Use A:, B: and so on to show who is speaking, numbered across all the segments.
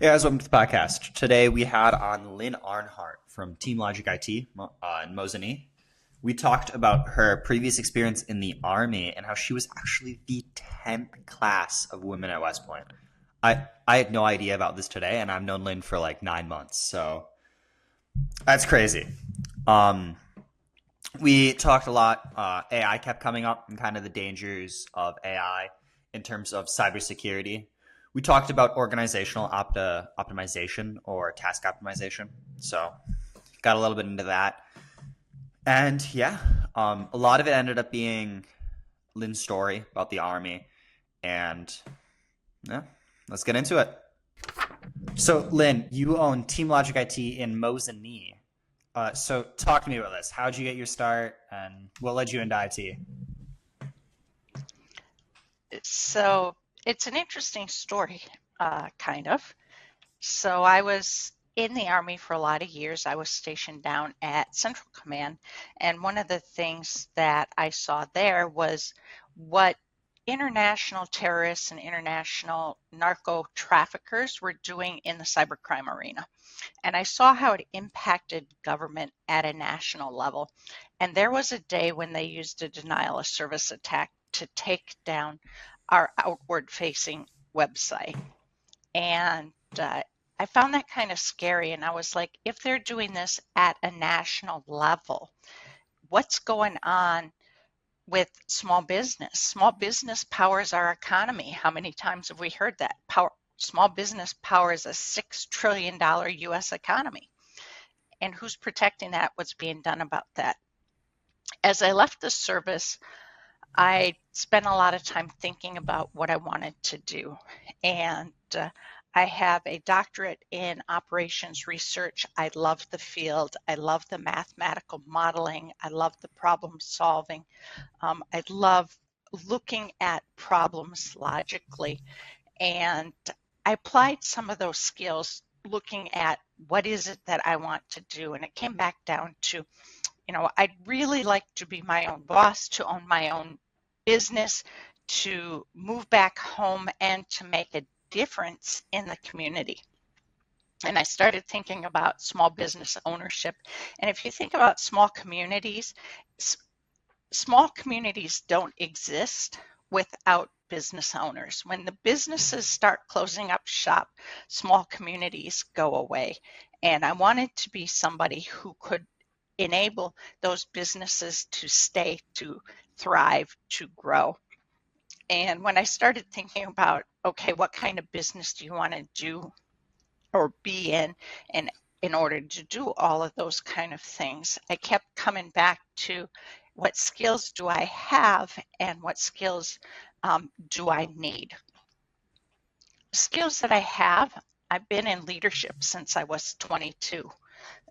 A: Hey guys, welcome to the podcast. Today we had on Lyn Arnhart from TeamLogic IT in Mozambique. We talked about her previous experience in the Army and how she was actually the 10th class of women at West Point. I had no idea about this today, and I've known Lynn for like 9 months, so that's crazy. Um, we talked a lot. AI kept coming up and kind of the dangers of AI in terms of cybersecurity. We talked about organizational optimization or task optimization. So got a little bit into that. And yeah, a lot of it ended up being Lynn's story about the Army. And yeah, let's get into it. So Lynn, you own TeamLogic IT in Mozambique. So talk to me about this. How'd you get your start and what led you into IT?
B: So it's an interesting story, kind of. So I was in the Army for a lot of years. I was stationed down at Central Command, and one of the things that I saw there was what international terrorists and international narco traffickers were doing in the cybercrime arena. And I saw how it impacted government at a national level. And there was a day when they used a denial of service attack to take down our outward facing website. And I found that kind of scary. And I was like, if they're doing this at a national level, what's going on with small business? Small business powers our economy. How many times have we heard that? Small business powers a $6 trillion US economy. And who's protecting that? What's being done about that? As I left the service, I spent a lot of time thinking about what I wanted to do. And I have a doctorate in operations research. I love the field. I love the mathematical modeling. I love the problem solving. I love looking at problems logically. And I applied some of those skills looking at what is it that I want to do. And it came back down to, I'd really like to be my own boss, to own my own business, to move back home and to make a difference in the community. And I started thinking about small business ownership. And if you think about small communities don't exist without business owners. When the businesses start closing up shop, small communities go away. And I wanted to be somebody who could enable those businesses to stay, to thrive, to grow. And when I started thinking about, okay, what kind of business do you want to do or be in, and in order to do all of those kind of things, I kept coming back to what skills do I have and what skills do I need. Skills that I have, I've been in leadership since I was 22.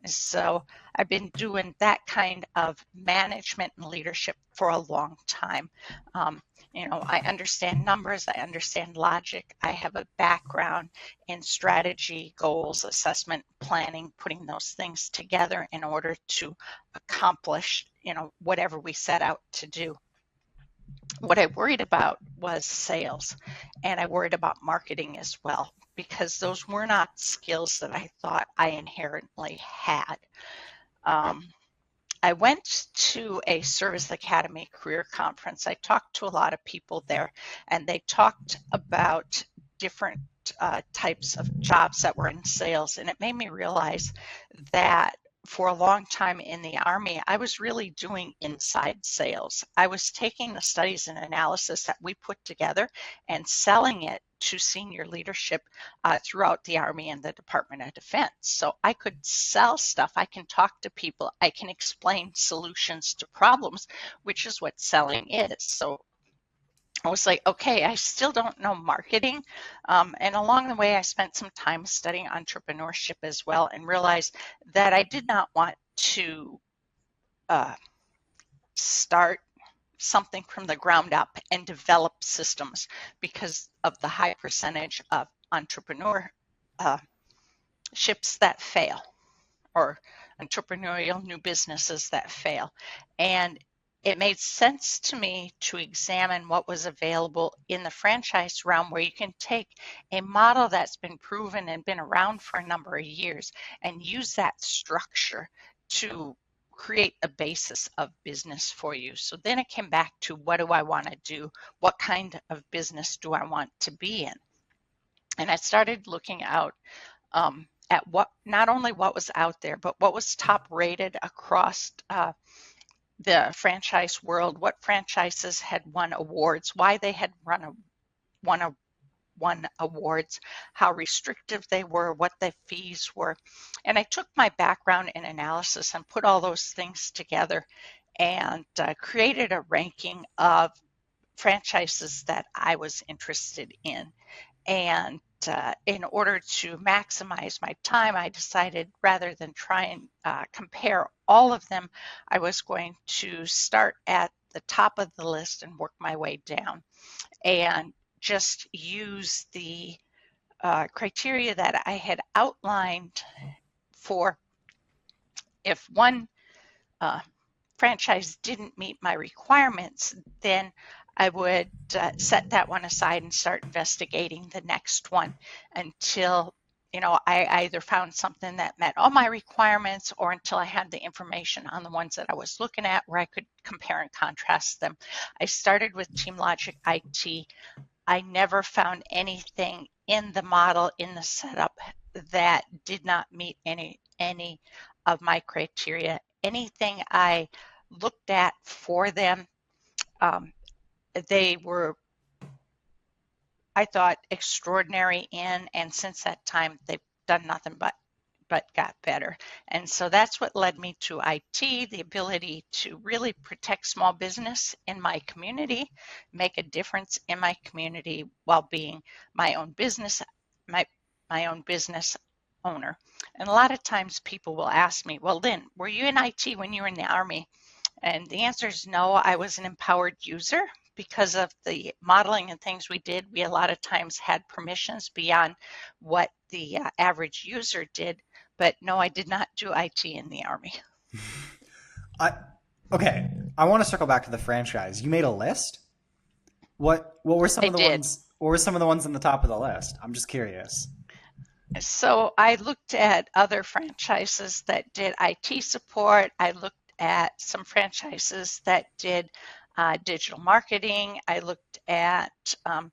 B: So I've been doing that kind of management and leadership for a long time. I understand numbers, I understand logic, I have a background in strategy, goals, assessment, planning, putting those things together in order to accomplish, whatever we set out to do. What I worried about was sales, and I worried about marketing as well, because those were not skills that I thought I inherently had. Um, I went to a Service Academy career conference. I talked to a lot of people there, and they talked about different types of jobs that were in sales, and it made me realize that for a long time in the Army, I was really doing inside sales. I was taking the studies and analysis that we put together and selling it to senior leadership throughout the Army and the Department of Defense. So I could sell stuff, I can talk to people, I can explain solutions to problems, which is what selling is. So I was like, okay, I still don't know marketing. And along the way, I spent some time studying entrepreneurship as well and realized that I did not want to start something from the ground up and develop systems because of the high percentage of entrepreneurships that fail, or entrepreneurial new businesses that fail. And it made sense to me to examine what was available in the franchise realm where you can take a model that's been proven and been around for a number of years and use that structure to create a basis of business for you. So then it came back to, what do I want to do? What kind of business do I want to be in? And I started looking out at what, not only what was out there, but what was top rated across the franchise world, what franchises had won awards, why they had won a, won awards, how restrictive they were, what the fees were. And I took my background in analysis and put all those things together and created a ranking of franchises that I was interested in. And in order to maximize my time, I decided, rather than try and compare all of them, I was going to start at the top of the list and work my way down and just use the criteria that I had outlined for if one uh, franchise didn't meet my requirements, then I would set that one aside and start investigating the next one until, I either found something that met all my requirements or until I had the information on the ones that I was looking at where I could compare and contrast them. I started with TeamLogic IT. I never found anything in the model, in the setup, that did not meet any of my criteria. Anything I looked at for them, um, they were, I thought, extraordinary in, and since that time they've done nothing but got better. And so that's what led me to IT, the ability to really protect small business in my community, make a difference in my community while being my own business, my my own business owner. And a lot of times people will ask me, well, Lyn, were you in IT when you were in the Army? And the answer is no. I was an empowered user because of the modeling and things we did. We a lot of times had permissions beyond what the average user did. But no, I did not do IT in the Army.
A: I okay. I want to circle back to the franchise. You made a list. What were some
B: I
A: of the
B: did.
A: ones? What were some of the ones on the top of the list? I'm just curious.
B: So I looked at other franchises that did IT support. I looked at some franchises that did digital marketing. I looked at um,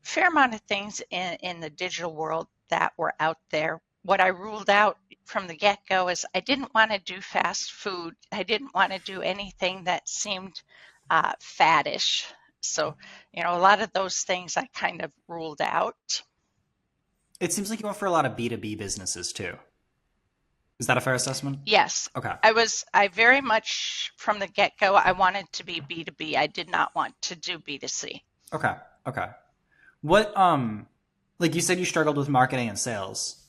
B: fair amount of things in the digital world that were out there. What I ruled out from the get-go is I didn't want to do fast food. I didn't want to do anything that seemed faddish. So, a lot of those things I kind of ruled out.
A: It seems like you went for a lot of B2B businesses too. Is that a fair assessment?
B: Yes,
A: Okay.
B: I very much from the get-go, I wanted to be B2B. I did not want to do B2C.
A: Okay. Okay. What like you said you struggled with marketing and sales.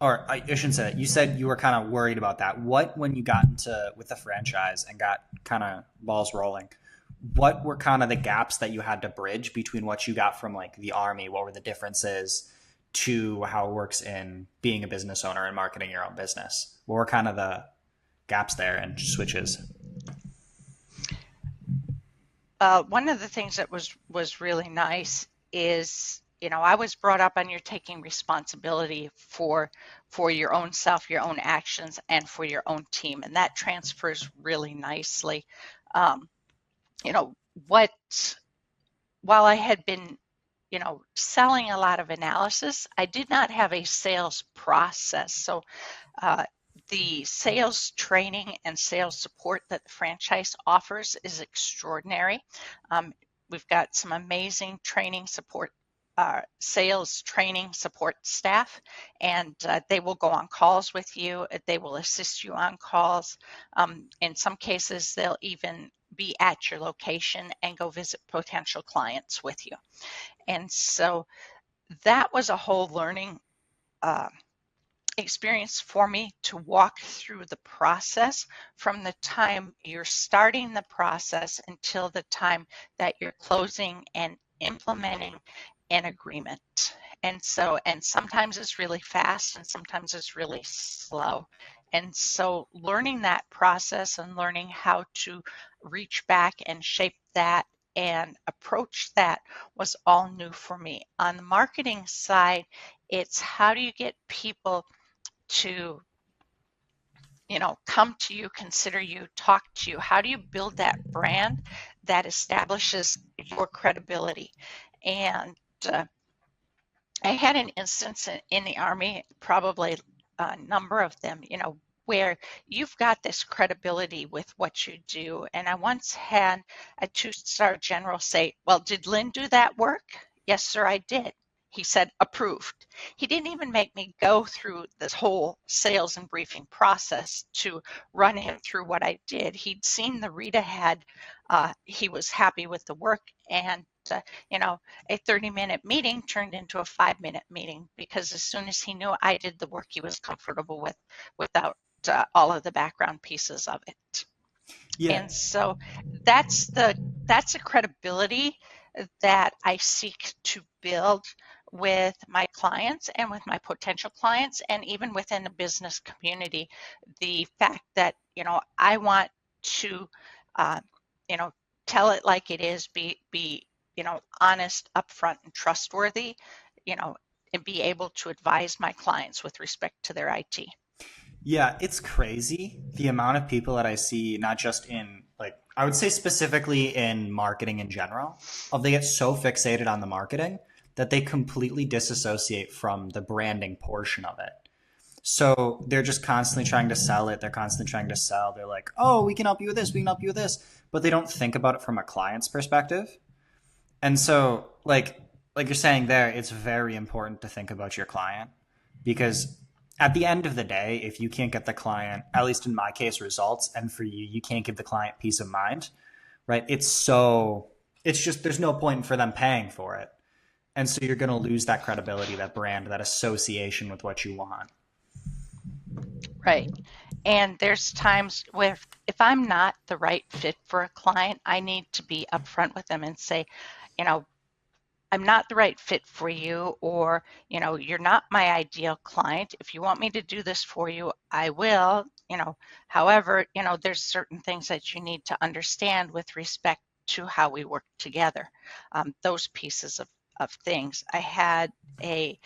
A: Or I shouldn't say that. You said you were kind of worried about that. What, when you got into with the franchise and got kind of balls rolling, what were kind of the gaps that you had to bridge between what you got from like the Army? What were the differences to how it works in being a business owner and marketing your own business? What were kind of the gaps there and switches?
B: One of the things that was really nice is, I was brought up on, you're taking responsibility for your own self, your own actions, and for your own team, and that transfers really nicely. Um, you know what? While I had been, selling a lot of analysis, I did not have a sales process. So uh, the sales training and sales support that the franchise offers is extraordinary. Um, we've got some amazing training support, sales training support staff, and they will go on calls with you. They will assist you on calls. In some cases, they'll even be at your location and go visit potential clients with you. And so that was a whole learning uh, experience for me to walk through the process from the time you're starting the process until the time that you're closing and implementing an agreement. And sometimes it's really fast and sometimes it's really slow. And so learning that process and learning how to reach back and shape that and approach that was all new for me. On the marketing side, it's how do you get people to come to you, consider you, talk to you? How do you build that brand that establishes your credibility? And I had an instance in the Army, probably a number of them, where you've got this credibility with what you do. And I once had a two-star general say, "Well, did Lyn do that work?" "Yes, sir, I did." He said, "Approved." He didn't even make me go through this whole sales and briefing process to run him through what I did. He'd seen the read ahead. He was happy with the work. And, you know, a 30-minute meeting turned into a 5-minute meeting because as soon as he knew I did the work he was comfortable with without all of the background pieces of it.
A: Yeah.
B: And so that's a credibility that I seek to build with my clients and with my potential clients and even within the business community. The fact that, I want to, uh, you know, tell it like it is, be honest, upfront, and trustworthy, you know, and be able to advise my clients with respect to their IT.
A: Yeah, it's crazy the amount of people that I see, not just in like, I would say specifically in marketing in general, of they get so fixated on the marketing that they completely disassociate from the branding portion of it. So they're just constantly trying to sell it. They're constantly trying to sell. They're like, oh, we can help you with this. We can help you with this. But they don't think about it from a client's perspective. And so, like you're saying there, it's very important to think about your client because at the end of the day, if you can't get the client, at least in my case, results, and for you, you can't give the client peace of mind, right? It's just there's no point for them paying for it, and so you're going to lose that credibility, that brand, that association with what you want.
B: Right. And there's times where if I'm not the right fit for a client, I need to be upfront with them and say, you know, I'm not the right fit for you, or, you're not my ideal client. If you want me to do this for you, I will, however, there's certain things that you need to understand with respect to how we work together. Those pieces of things. I had a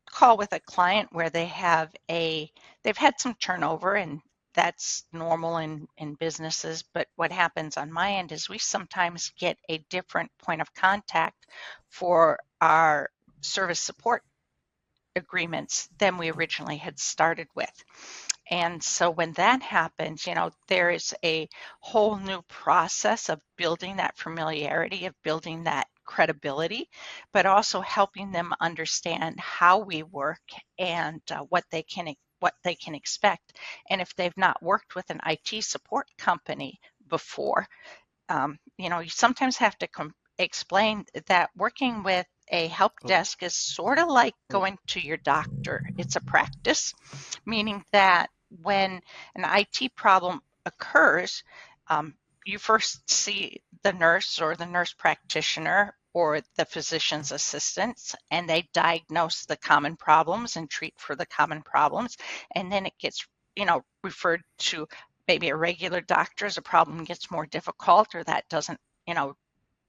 B: call with a client where they've had some turnover, and that's normal in businesses. But what happens on my end is we sometimes get a different point of contact for our service support agreements than we originally had started with. And so when that happens, there is a whole new process of building that familiarity, of building that credibility, but also helping them understand how we work and what they can expect. And if they've not worked with an IT support company before, you sometimes have to explain that working with a help
A: Oh,
B: desk is sort of like
A: oh.
B: going to your doctor. It's a practice, meaning that when an IT problem occurs, um, you first see the nurse or the nurse practitioner or the physician's assistants, and they diagnose the common problems and treat for the common problems. And then it gets, referred to maybe a regular doctor as a problem gets more difficult or that doesn't,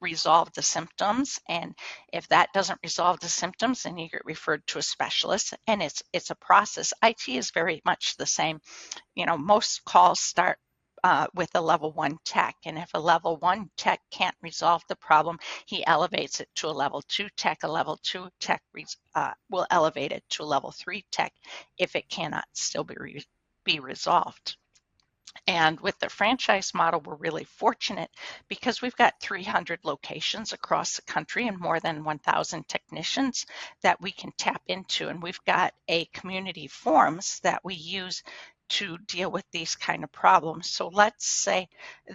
B: resolve the symptoms. And if that doesn't resolve the symptoms, then you get referred to a specialist. And it's a process. IT is very much the same. Most calls start with a level 1 tech. And if a level 1 tech can't resolve the problem, he elevates it to a level 2 tech. A level 2 tech will elevate it to a level 3 tech if it cannot still be resolved. And with the franchise model, we're really fortunate because we've got 300 locations across the country and more than 1,000 technicians that we can tap into. And we've got a community forums that we use to deal with these kind of problems. So let's say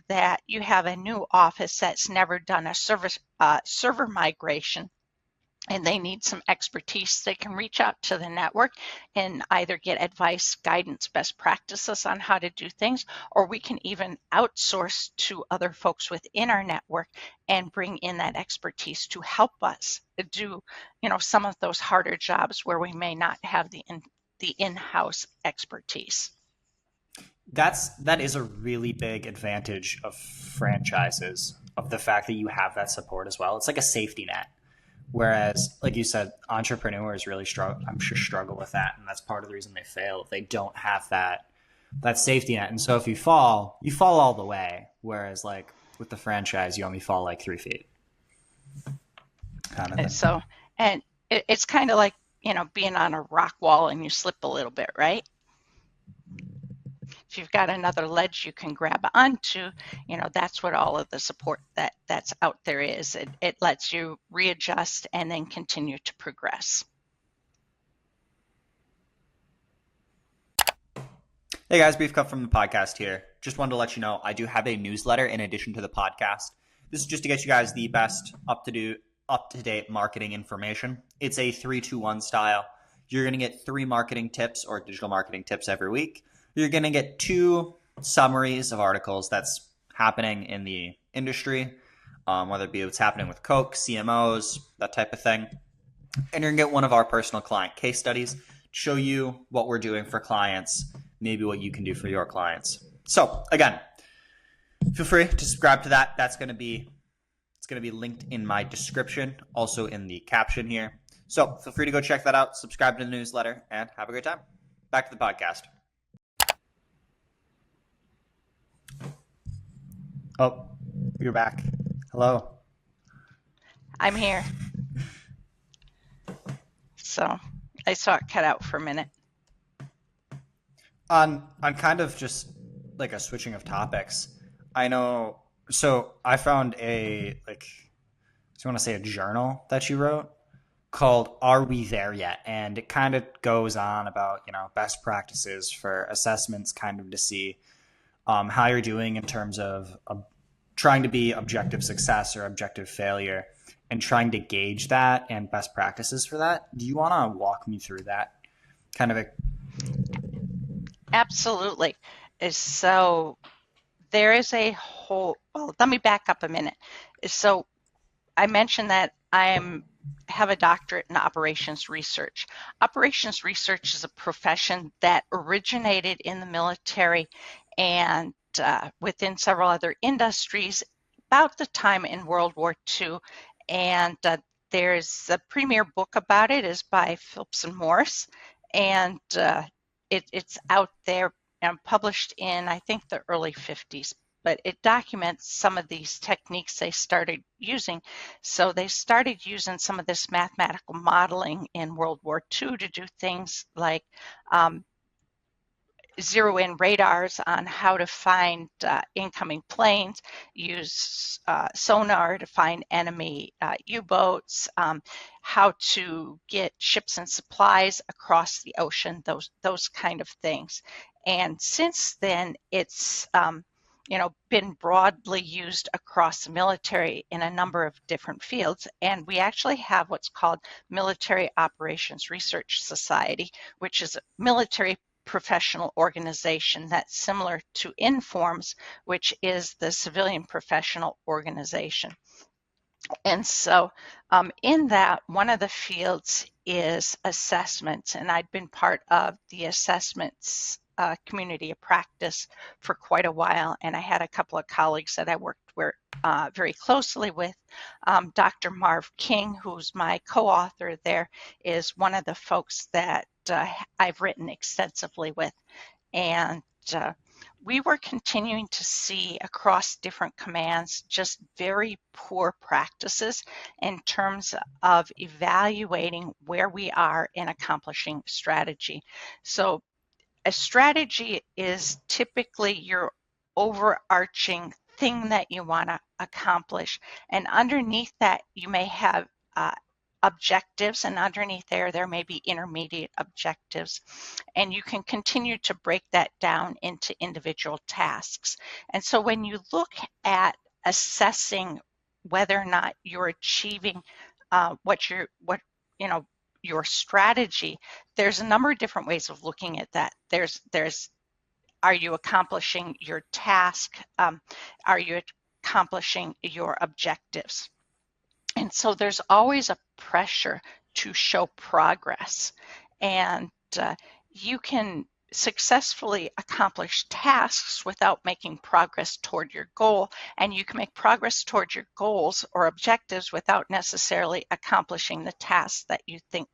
B: that you have a new office that's never done a server migration and they need some expertise. They can reach out to the network and either get advice, guidance, best practices on how to do things, or we can even outsource to other folks within our network and bring in that expertise to help us do, some of those harder jobs where we may not have the in-house expertise.
A: That is a really big advantage of franchises, of the fact that you have that support as well. It's like a safety net. Whereas, like you said, entrepreneurs really struggle. I'm sure struggle with that, and that's part of the reason they fail. They don't have that safety net, and so if you fall all the way. Whereas, like with the franchise, you only fall like 3 feet, kind of
B: And
A: thing.
B: so, and it's kind of like, being on a rock wall and you slip a little bit, right? If you've got another ledge you can grab onto, that's what all of the support that's out there is. It lets you readjust and then continue to progress.
A: Hey guys, Brief Cut from the podcast here. Just wanted to let you know I do have a newsletter in addition to the podcast. This is just to get you guys the best up to date marketing information. It's a 3-2-1 style. You're going to get 3 marketing tips or digital marketing tips every week. You're going to get 2 summaries of articles that's happening in the industry, whether it be what's happening with Coke, CMOs, that type of thing. And you're going to get one of our personal client case studies to show you what we're doing for clients, maybe what you can do for your clients. So again, feel free to subscribe to that. It's going to be linked in my description, also in the caption here. So feel free to go check that out, subscribe to the newsletter, and have a great time. Back to the podcast. Oh, you're back. Hello.
B: I'm here. So I saw it cut out for a minute.
A: On kind of just like a switching of topics, I know. So I found a so you want to say a journal that you wrote called "Are We There Yet?" and it kind of goes on about best practices for assessments, kind of to see how you're doing in terms of trying to be objective success or objective failure, and trying to gauge that and best practices for that. Do you want to walk me through that? Kind of a
B: Absolutely. So there is a whole, well, let me back up a minute. So I mentioned that have a doctorate in operations research. Operations research is a profession that originated in the military and within several other industries about the time in World War II. And there's a premier book about it is by Phillips and Morris, and it's out there and published in, I think, the early 50s. But it documents some of these techniques they started using. So they started using some of this mathematical modeling in World War II to do things like zero in radars on how to find incoming planes, use sonar to find enemy U-boats, how to get ships and supplies across the ocean, those kind of things. And since then, it's been broadly used across the military in a number of different fields. And we actually have what's called Military Operations Research Society, which is a military professional organization that's similar to INFORMS, which is the civilian professional organization. And so in that, one of the fields is assessments, and I'd been part of the assessments community of practice for quite a while, and I had a couple of colleagues that I worked very closely with. Dr. Marv King, who's my co-author there, is one of the folks that I've written extensively with, and we were continuing to see across different commands just very poor practices in terms of evaluating where we are in accomplishing strategy. So a strategy is typically your overarching thing that you want to accomplish. And underneath that, you may have objectives, and underneath there may be intermediate objectives. And you can continue to break that down into individual tasks. And so when you look at assessing whether or not you're achieving your strategy, there's a number of different ways of looking at that. There's are you accomplishing your task? Are you accomplishing your objectives? And so there's always a pressure to show progress. And you can successfully accomplish tasks without making progress toward your goal, and you can make progress toward your goals or objectives without necessarily accomplishing the tasks that you think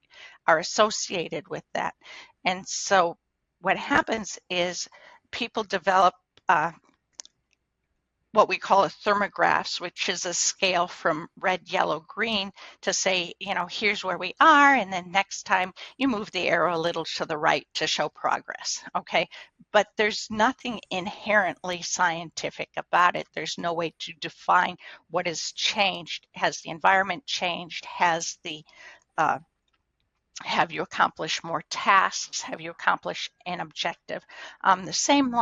B: are associated with that. And so what happens is people develop what we call a thermographs, which is a scale from red, yellow, green to say, here's where we are, and then next time you move the arrow a little to the right to show progress, okay? But there's nothing inherently scientific about it. There's no way to define what has changed. Has the environment changed? Have you accomplished more tasks? Have you accomplished an objective? The same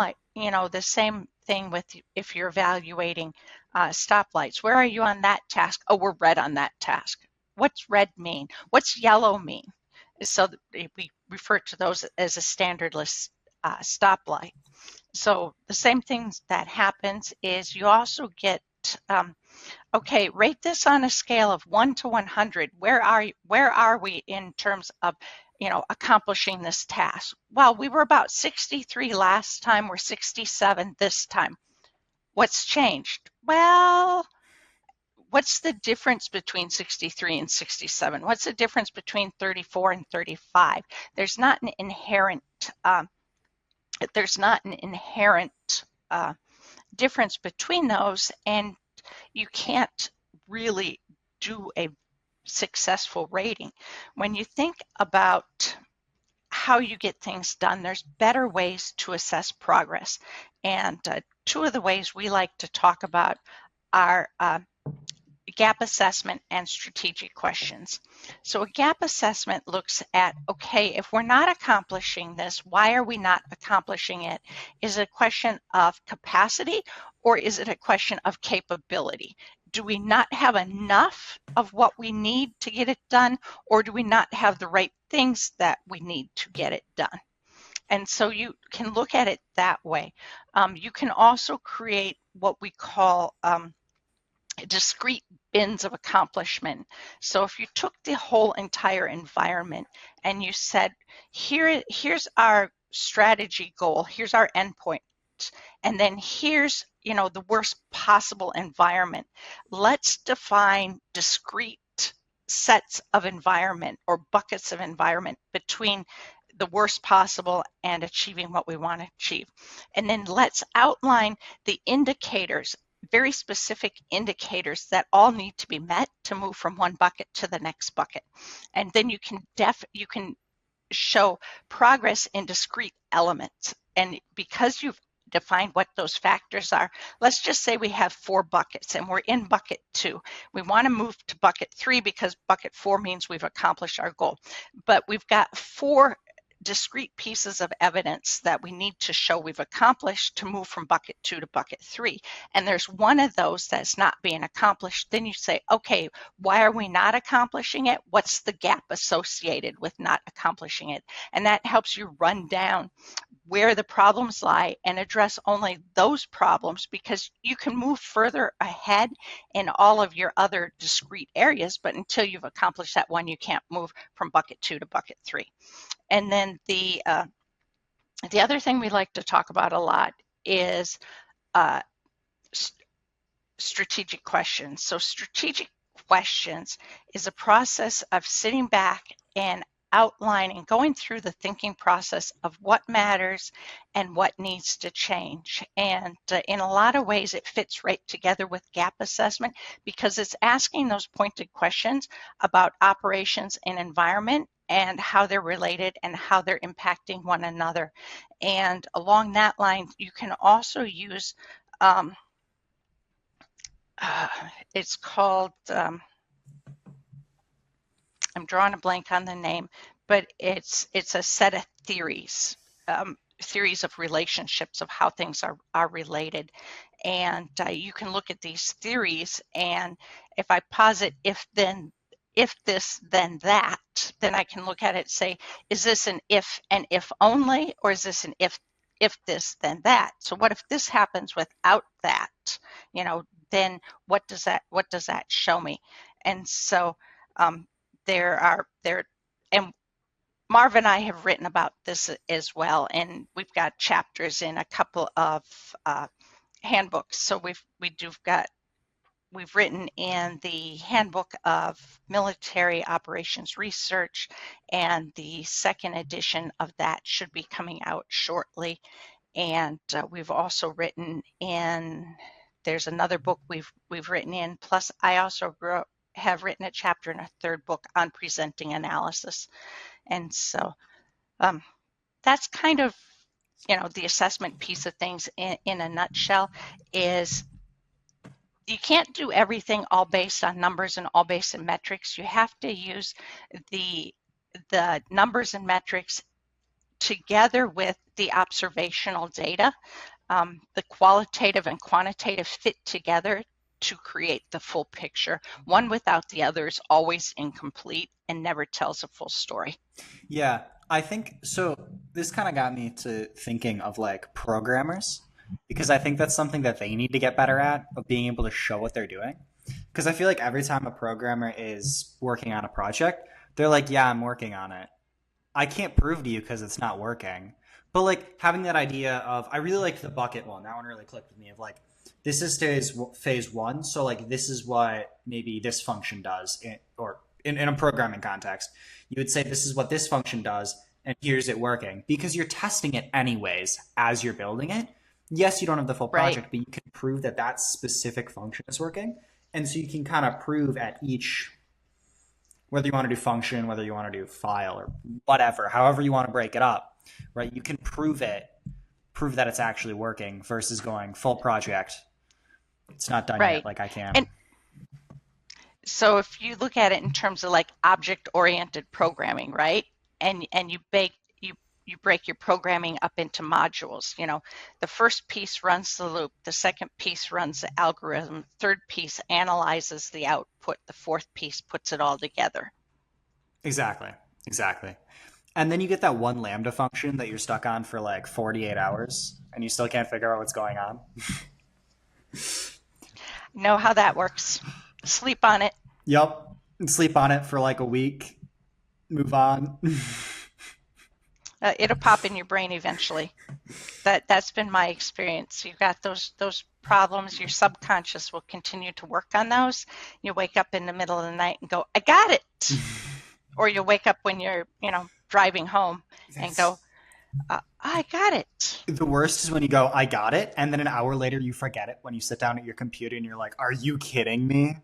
B: thing with if you're evaluating stoplights. Where are you on that task? Oh, we're red on that task. What's red mean? What's yellow mean? So we refer to those as a standardless stoplight. So the same things that happens is you also get okay, rate this on a scale of 1 to 100. Where are we in terms of, accomplishing this task? Well, we were about 63 last time. We're 67 this time. What's changed? Well, what's the difference between 63 and 67? What's the difference between 34 and 35? There's not an inherent difference between those, and you can't really do a successful rating. When you think about how you get things done, there's better ways to assess progress. And two of the ways we like to talk about are gap assessment and strategic questions. So a gap assessment looks at, okay, if we're not accomplishing this, why are we not accomplishing it? Is it a question of capacity, or is it a question of capability? Do we not have enough of what we need to get it done, or do we not have the right things that we need to get it done? And so you can look at it that way. You can also create what we call discrete bins of accomplishment. So if you took the whole entire environment and you said, here's our strategy goal, here's our endpoint, and then here's the worst possible environment. Let's define discrete sets of environment or buckets of environment between the worst possible and achieving what we want to achieve. And then let's outline the indicators, very specific indicators that all need to be met to move from one bucket to the next bucket. And then you can show progress in discrete elements. And because you've defined what those factors are, let's just say we have 4 buckets and we're in bucket 2. We want to move to bucket 3 because bucket 4 means we've accomplished our goal. But we've got 4 discrete pieces of evidence that we need to show we've accomplished to move from bucket 2 to bucket 3. And there's one of those that's not being accomplished. Then you say, okay, why are we not accomplishing it? What's the gap associated with not accomplishing it? And that helps you run down where the problems lie and address only those problems, because you can move further ahead in all of your other discrete areas, but until you've accomplished that one, you can't move from bucket 2 to bucket 3. And then the other thing we like to talk about a lot is strategic questions. So strategic questions is a process of sitting back and outlining, going through the thinking process of what matters and what needs to change. And in a lot of ways, it fits right together with gap assessment, because it's asking those pointed questions about operations and environment and how they're related and how they're impacting one another. And along that line, you can also use, it's called, I'm drawing a blank on the name, but it's a set of theories, theories of relationships of how things are related. And you can look at these theories, and if I posit if this, then that, then I can look at it and say, is this an if and if only, or is this an if this, then that? So what if this happens without that? Then what does that show me? And so and Marv and I have written about this as well, and we've got chapters in a couple of handbooks. So we've written in the handbook of military operations research, and the second edition of that should be coming out shortly. And we've also written in. There's another book we've written in. Plus, I also have written a chapter in a third book on presenting analysis, and so um, that's kind of the assessment piece of things in a nutshell. Is you can't do everything all based on numbers and all based on metrics. You have to use the numbers and metrics together with the observational data. The qualitative and quantitative fit together to create the full picture. One without the other is always incomplete and never tells a full story.
A: Yeah, I think so. This kind of got me to thinking of like programmers because I think that's something that they need to get better at of being able to show what they're doing. Because I feel like every time a programmer is working on a project, they're like, "Yeah, I'm working on it." I can't prove to you because it's not working. But like having that idea of, I really like the bucket one. That one really clicked with me. Of like, this is phase one, so like this is what maybe this function does, or in a programming context, you would say this is what this function does, and here's it working because you're testing it anyways as you're building it. Yes, you don't have the full
B: Right.
A: project, but you can prove that that specific function is working, and so you can kind of prove at each, whether you want to do function, whether you want to do file or whatever, however you want to break it up, right? You can prove that it's actually working versus going full project. It's not done yet.
B: Right.
A: Like I can.
B: And so if you look at it in terms of like object-oriented programming, right? And you break your programming up into modules. The first piece runs the loop, the second piece runs the algorithm, third piece analyzes the output, the fourth piece puts it all together.
A: Exactly. Exactly. And then you get that one Lambda function that you're stuck on for like 48 hours and you still can't figure out what's going on.
B: Know how that works. Sleep on it.
A: Yep. And sleep on it for like a week. Move on.
B: It'll pop in your brain eventually. That's been my experience. You've got those problems, your subconscious will continue to work on those. You wake up in the middle of the night and go, I got it. Or you'll wake up when you're, driving home and go, I got it.
A: The worst is when you go, I got it, and then an hour later you forget it when you sit down at your computer and you're like, are you kidding me?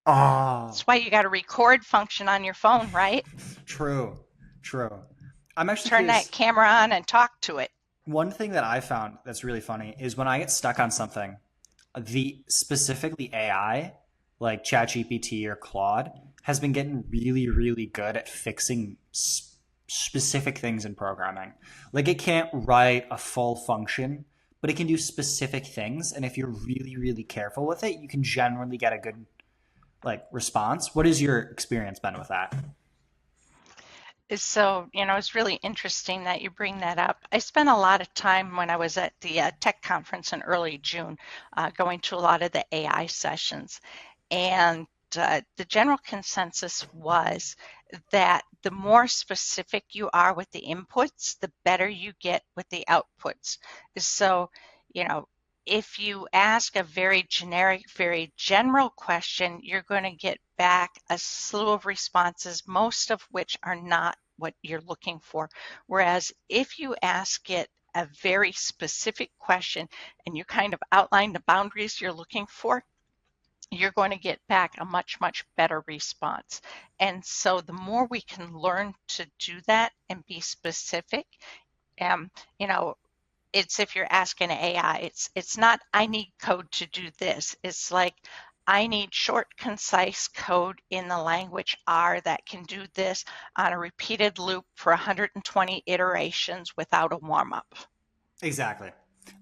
A: Oh,
B: That's why you got a record function on your phone, right?
A: true, true. I'm actually
B: Turn
A: curious.
B: that camera on and talk to it.
A: One thing that I found that's really funny is when I get stuck on something, the specifically AI, like ChatGPT or Claude, has been getting really, really good at fixing specific things in programming. Like it can't write a full function, but it can do specific things. And if you're really, really careful with it, you can generally get a good like response. What has your experience been with that?
B: So, it's really interesting that you bring that up. I spent a lot of time when I was at the tech conference in early June going to a lot of the AI sessions. And the general consensus was that the more specific you are with the inputs, the better you get with the outputs. So, if you ask a very generic, very general question, you're going to get back a slew of responses, most of which are not what you're looking for. Whereas if you ask it a very specific question and you kind of outline the boundaries you're looking for, you're going to get back a much, much better response. And so the more we can learn to do that and be specific, um, you know, it's if you're asking AI, it's not I need code to do this. It's like I need short, concise code in the language R that can do this on a repeated loop for 120 iterations without a warm up.
A: Exactly.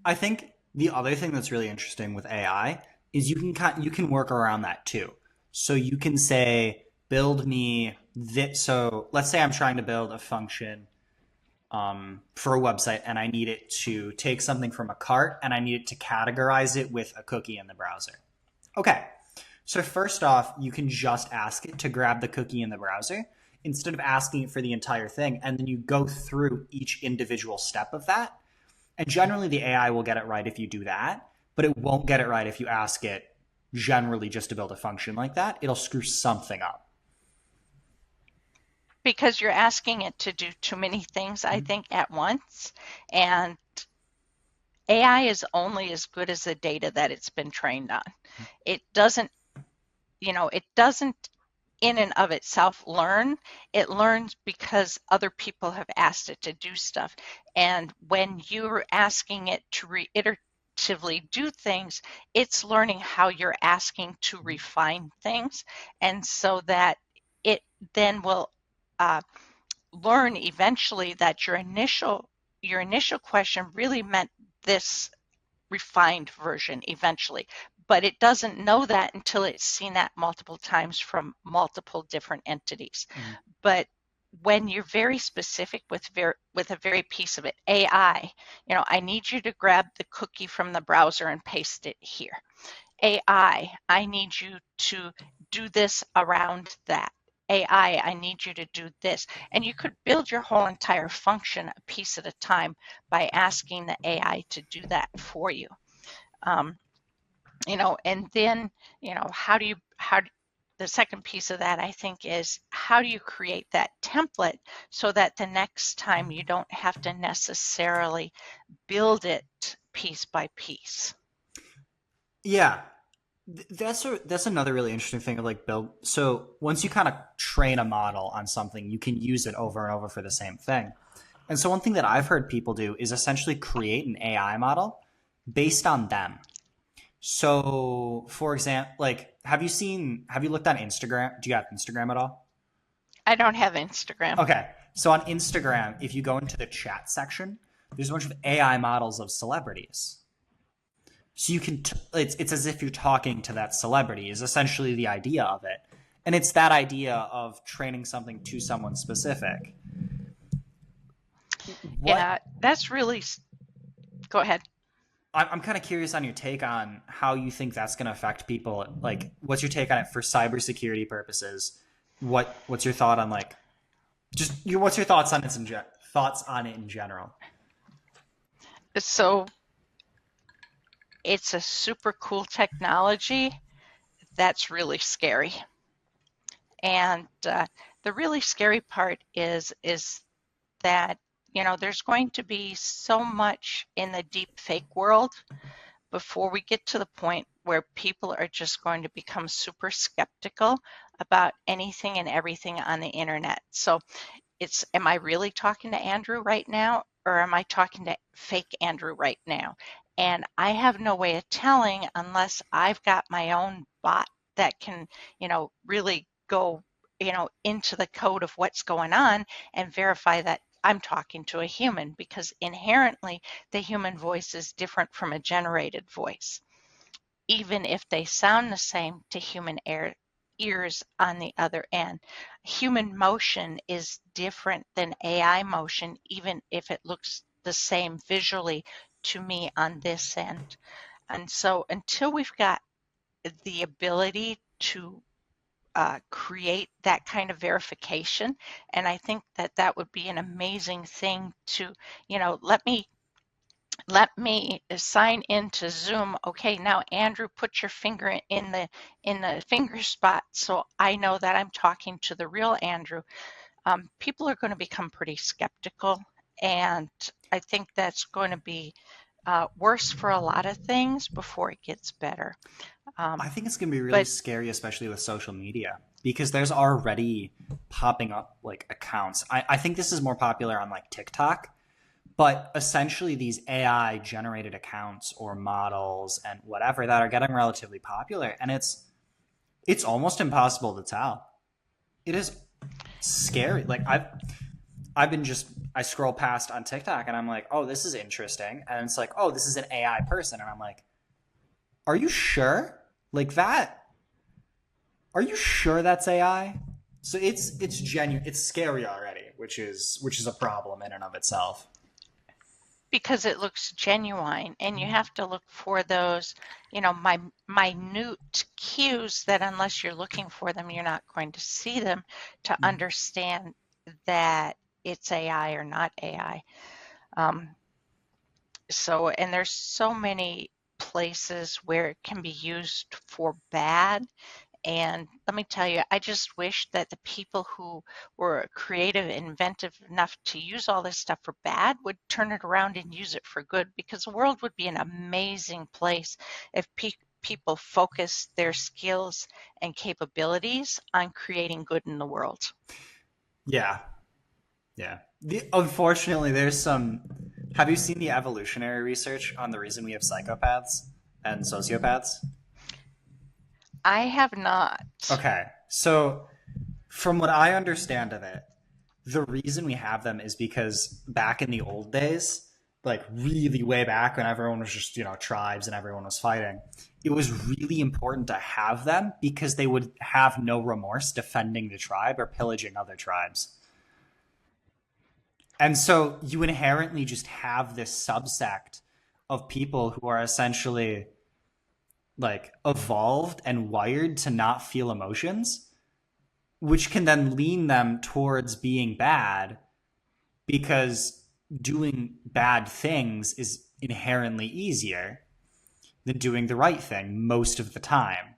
A: I think the other thing that's really interesting with AI is you can work around that too. So you can say build me this. So let's say I'm trying to build a function for a website and I need it to take something from a cart and I need it to categorize it with a cookie in the browser. Okay. So first off, you can just ask it to grab the cookie in the browser. instead of asking it for the entire thing, and then you go through each individual step of that. And generally the AI will get it right if you do that, but it won't get it right if you ask it generally just to build a function like that. It'll screw something up.
B: Because you're asking it to do too many things, I think, at once. And AI is only as good as the data that it's been trained on. It doesn't, it doesn't in and of itself learn. It learns because other people have asked it to do stuff. And when you're asking it to reiteratively do things, it's learning how you're asking to refine things. And so that it then will learn eventually that your initial question really meant this refined version eventually, but it doesn't know that until it's seen that multiple times from multiple different entities. But when you're very specific with a very piece of it, AI, I need you to grab the cookie from the browser and paste it here. I need you to do this around that. I need you to do this. And you could build your whole entire function a piece at a time by asking the AI to do that for you. And then, the second piece of that, I think, is how do you create that template so that the next time you don't have to necessarily build it piece by piece?
A: Yeah. That's another really interesting thing of like build. So once you kind of train a model on something, you can use it over and over for the same thing. And so one thing that I've heard people do is essentially create an AI model based on them. So for example, like have you looked on Instagram? Do you have Instagram at all?
B: I don't have Instagram.
A: Okay. So on Instagram, if you go into the chat section, there's a bunch of AI models of celebrities. So you can it's as if you're talking to that celebrity is essentially the idea of it. And it's that idea of training something to someone specific.
B: Yeah, that's really, go ahead.
A: I'm kind of curious on your take on how you think that's going to affect people. Like, what's your take on it for cybersecurity purposes? What's your thought on like what's your thoughts on thoughts on it in general?
B: So it's a super cool technology that's really scary. And the really scary part is that there's going to be so much in the deepfake world before we get to the point where people are just going to become super skeptical about anything and everything on the internet. So am I really talking to Andrew right now, or am I talking to fake Andrew right now? And I have no way of telling unless I've got my own bot that can, really go, into the code of what's going on and verify that I'm talking to a human, because inherently the human voice is different from a generated voice, even if they sound the same to human ears on the other end. Human motion is different than AI motion, even if it looks the same visually to me on this end. And so until we've got the ability to create that kind of verification, and I think that that would be an amazing thing to, let me sign into Zoom. Okay, now Andrew, put your finger in the finger spot so I know that I'm talking to the real Andrew. People are going to become pretty skeptical, and I think that's going to be worse for a lot of things before it gets better.
A: I think it's going to be really
B: But
A: scary, especially with social media, because there's already popping up like accounts. I think this is more popular on like TikTok, but essentially these AI generated accounts or models and whatever that are getting relatively popular. And it's almost impossible to tell. It is scary. Like I scroll past on TikTok and I'm like, oh, this is interesting. And it's like, oh, this is an AI person. And I'm like, are you sure? Like that? Are you sure that's AI? So it's genuine. It's scary already, which is a problem in and of itself.
B: because it looks genuine, and you have to look for those, minute cues that unless you're looking for them, you're not going to see them to understand that it's AI or not AI. And there's so many places where it can be used for bad. And let me tell you, I just wish that the people who were creative and inventive enough to use all this stuff for bad would turn it around and use it for good, because the world would be an amazing place if people focus their skills and capabilities on creating good in the world.
A: Yeah. Yeah. Unfortunately, there's some. Have you seen the evolutionary research on the reason we have psychopaths and sociopaths?
B: I have not.
A: Okay. So, from what I understand of it, the reason we have them is because back in the old days, like really way back when everyone was just, tribes and everyone was fighting, it was really important to have them because they would have no remorse defending the tribe or pillaging other tribes. And so you inherently just have this subsect of people who are essentially like evolved and wired to not feel emotions, which can then lean them towards being bad because doing bad things is inherently easier than doing the right thing most of the time.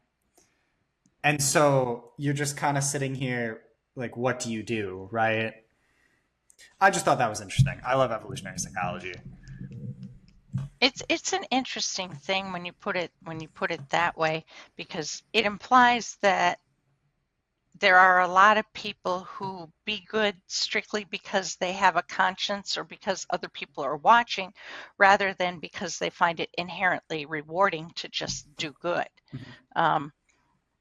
A: And so you're just kind of sitting here like, what do you do, right? I just thought that was interesting. I love evolutionary psychology.
B: It's an interesting thing when you put it that way, because it implies that there are a lot of people who be good strictly because they have a conscience or because other people are watching, rather than because they find it inherently rewarding to just do good. Um,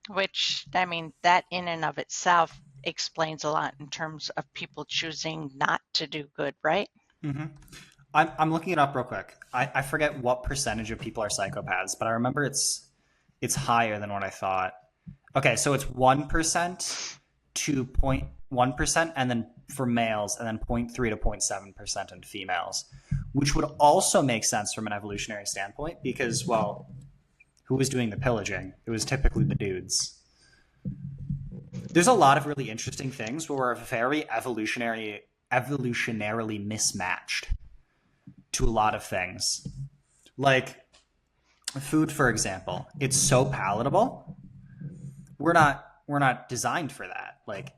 B: which, I mean, that in and of itself explains a lot in terms of people choosing not to do good, right?
A: Mm-hmm. I'm looking it up real quick. I forget what percentage of people are psychopaths, but I remember it's higher than what I thought. Okay, so it's 1% to 0.1%, and then for males, and then 0.3 to 0.7% in females, which would also make sense from an evolutionary standpoint because, well, who was doing the pillaging? It was typically the dudes. There's a lot of really interesting things where we're very evolutionarily mismatched to a lot of things. Like food, for example, it's so palatable. We're not designed for that. Like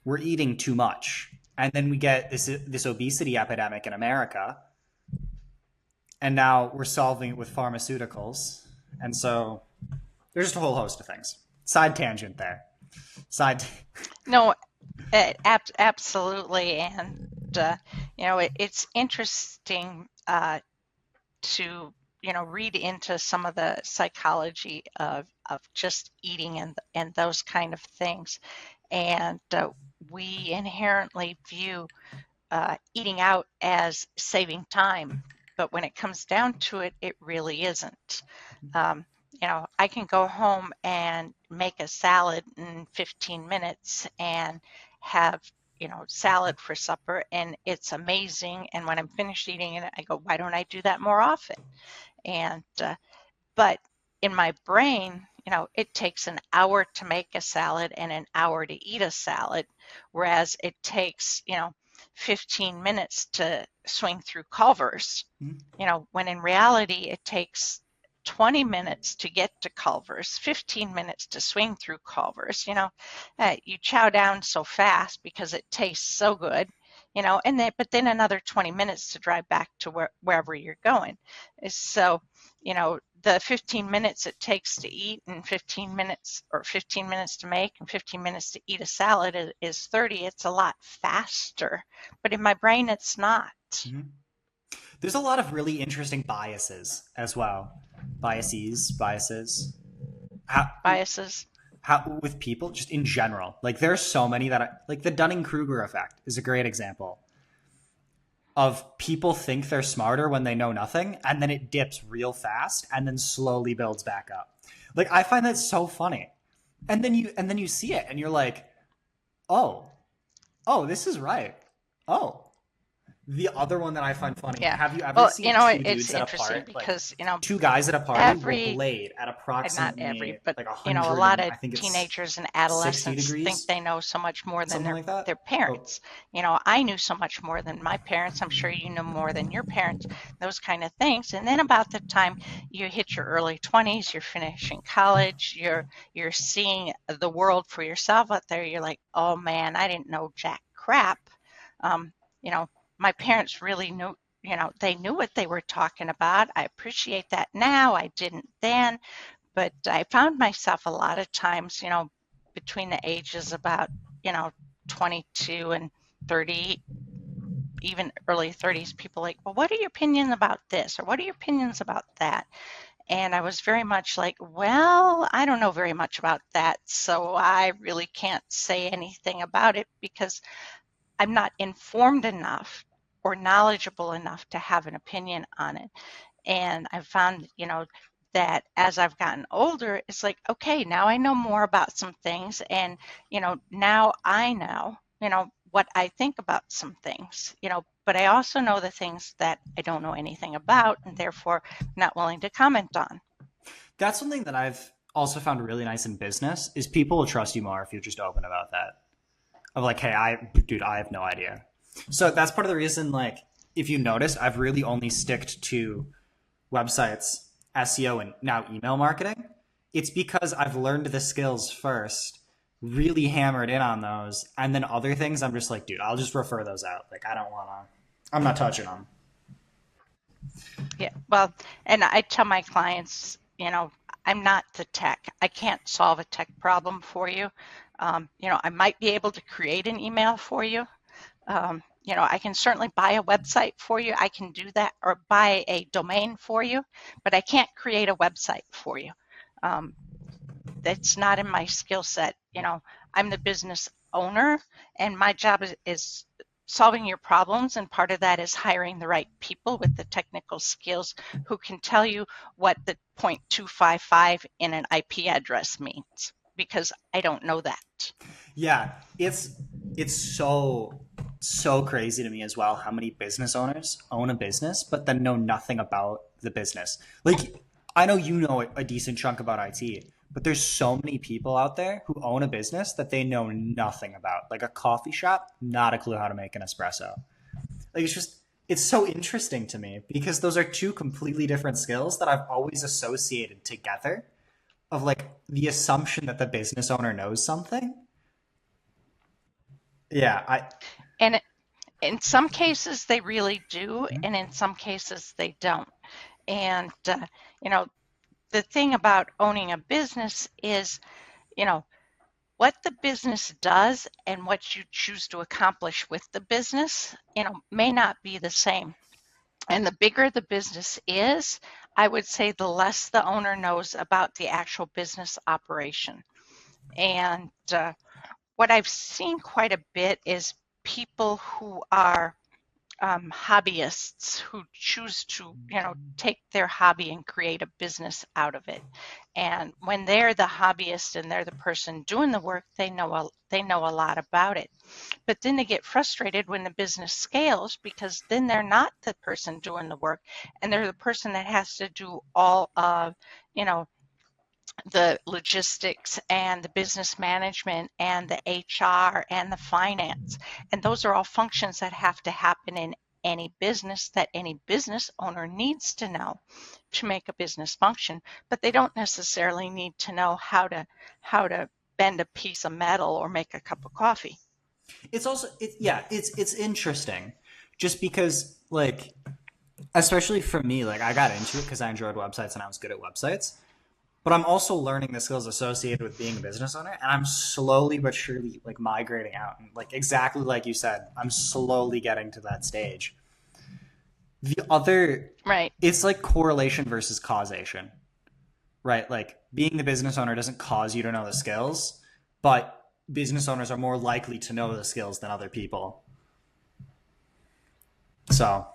A: we're eating too much. And then we get this obesity epidemic in America. And now we're solving it with pharmaceuticals. And so there's just a whole host of things. Side tangent there.
B: No, absolutely. And, it's interesting to, read into some of the psychology of just eating and those kind of things. And we inherently view eating out as saving time. But when it comes down to it, it really isn't. I can go home and make a salad in 15 minutes and have, salad for supper, and it's amazing. And when I'm finished eating it, I go, why don't I do that more often? And, but in my brain, it takes an hour to make a salad and an hour to eat a salad, whereas it takes, 15 minutes to swing through Culver's, when in reality it takes 20 minutes to get to Culver's, 15 minutes to swing through Culver's. You chow down so fast because it tastes so good, but then another 20 minutes to drive back to wherever you're going. So, the 15 minutes it takes to eat and 15 minutes to make and 15 minutes to eat a salad is 30. It's a lot faster, but in my brain, it's not.
A: Mm-hmm. There's a lot of really interesting biases as well. Biases.
B: Biases.
A: How with people just in general. Like there's so many like the Dunning-Kruger effect is a great example of people think they're smarter when they know nothing, and then it dips real fast and then slowly builds back up. Like I find that so funny. And then you see it and you're like, oh, this is right. Oh. The other one that I find funny,
B: Yeah.
A: have you ever
B: Well,
A: seen two
B: it's
A: dudes at a
B: interesting
A: party? Like
B: because,
A: two guys at a party will
B: every,
A: blade at
B: not every,
A: approximately
B: but
A: like
B: a
A: 100
B: lot
A: and
B: of
A: I think it's
B: teenagers and
A: 60
B: adolescents think
A: degrees,
B: they know so much more than
A: something like that.
B: their
A: Oh,
B: parents. I knew so much more than my parents. I'm sure you know more than your parents, those kind of things. And then about the time you hit your early 20s, you're finishing college, you're seeing the world for yourself out there. You're like, oh man, I didn't know jack crap. Um, you know, my parents really knew. They knew what they were talking about. I appreciate that now. I didn't then, but I found myself a lot of times, between the ages about, you know, 22 and 30, even early 30s, people like, well, what are your opinions about this? Or what are your opinions about that? And I was very much like, well, I don't know very much about that. So I really can't say anything about it because I'm not informed enough or knowledgeable enough to have an opinion on it. And I've found, that as I've gotten older, it's like, okay, now I know more about some things. And, now I know, what I think about some things, but I also know the things that I don't know anything about and therefore not willing to comment on.
A: that's something that I've also found really nice in business is people will trust you more if you're just open about that. Of like, hey, dude, I have no idea. So that's part of the reason, like, if you notice, I've really only sticked to websites, SEO, and now email marketing. It's because I've learned the skills first, really hammered in on those, and then other things I'm just like, dude, I'll just refer those out. Like, I don't want to, I'm not touching them.
B: Yeah, well, and I tell my clients, I'm not the tech. I can't solve a tech problem for you. I might be able to create an email for you. I can certainly buy a website for you. I can do that, or buy a domain for you, but I can't create a website for you. Um, that's not in my skill set. I'm the business owner, and my job is solving your problems, and part of that is hiring the right people with the technical skills who can tell you what the 0.255 in an IP address means, because I don't know that.
A: Yeah, it's so crazy to me as well how many business owners own a business but then know nothing about the business. Like I know you know a decent chunk about IT, but there's so many people out there who own a business that they know nothing about. Like a coffee shop, not a clue how to make an espresso. Like it's so interesting to me because those are two completely different skills that I've always associated together of like the assumption that the business owner knows something. Yeah, I
B: And in some cases, they really do, and in some cases, they don't. And, you know, the thing about owning a business is, you know, what the business does and what you choose to accomplish with the business, may not be the same. And the bigger the business is, I would say the less the owner knows about the actual business operation. And what I've seen quite a bit is people who are hobbyists who choose to, take their hobby and create a business out of it. And when they're the hobbyist and they're the person doing the work, they know a lot about it. But then they get frustrated when the business scales because then they're not the person doing the work, and they're the person that has to do all of, you know, the logistics and the business management and the HR and the finance. And those are all functions that have to happen in any business that any business owner needs to know to make a business function, but they don't necessarily need to know how to bend a piece of metal or make a cup of coffee.
A: it's also yeah, it's interesting just because like especially for me, like I got into it because I enjoyed websites and I was good at websites. But I'm also learning the skills associated with being a business owner, and I'm slowly but surely like migrating out. And like exactly like you said, I'm slowly getting to that stage. The other,
B: Right.
A: it's like correlation versus causation, right? Like being the business owner doesn't cause you to know the skills, but business owners are more likely to know the skills than other people. So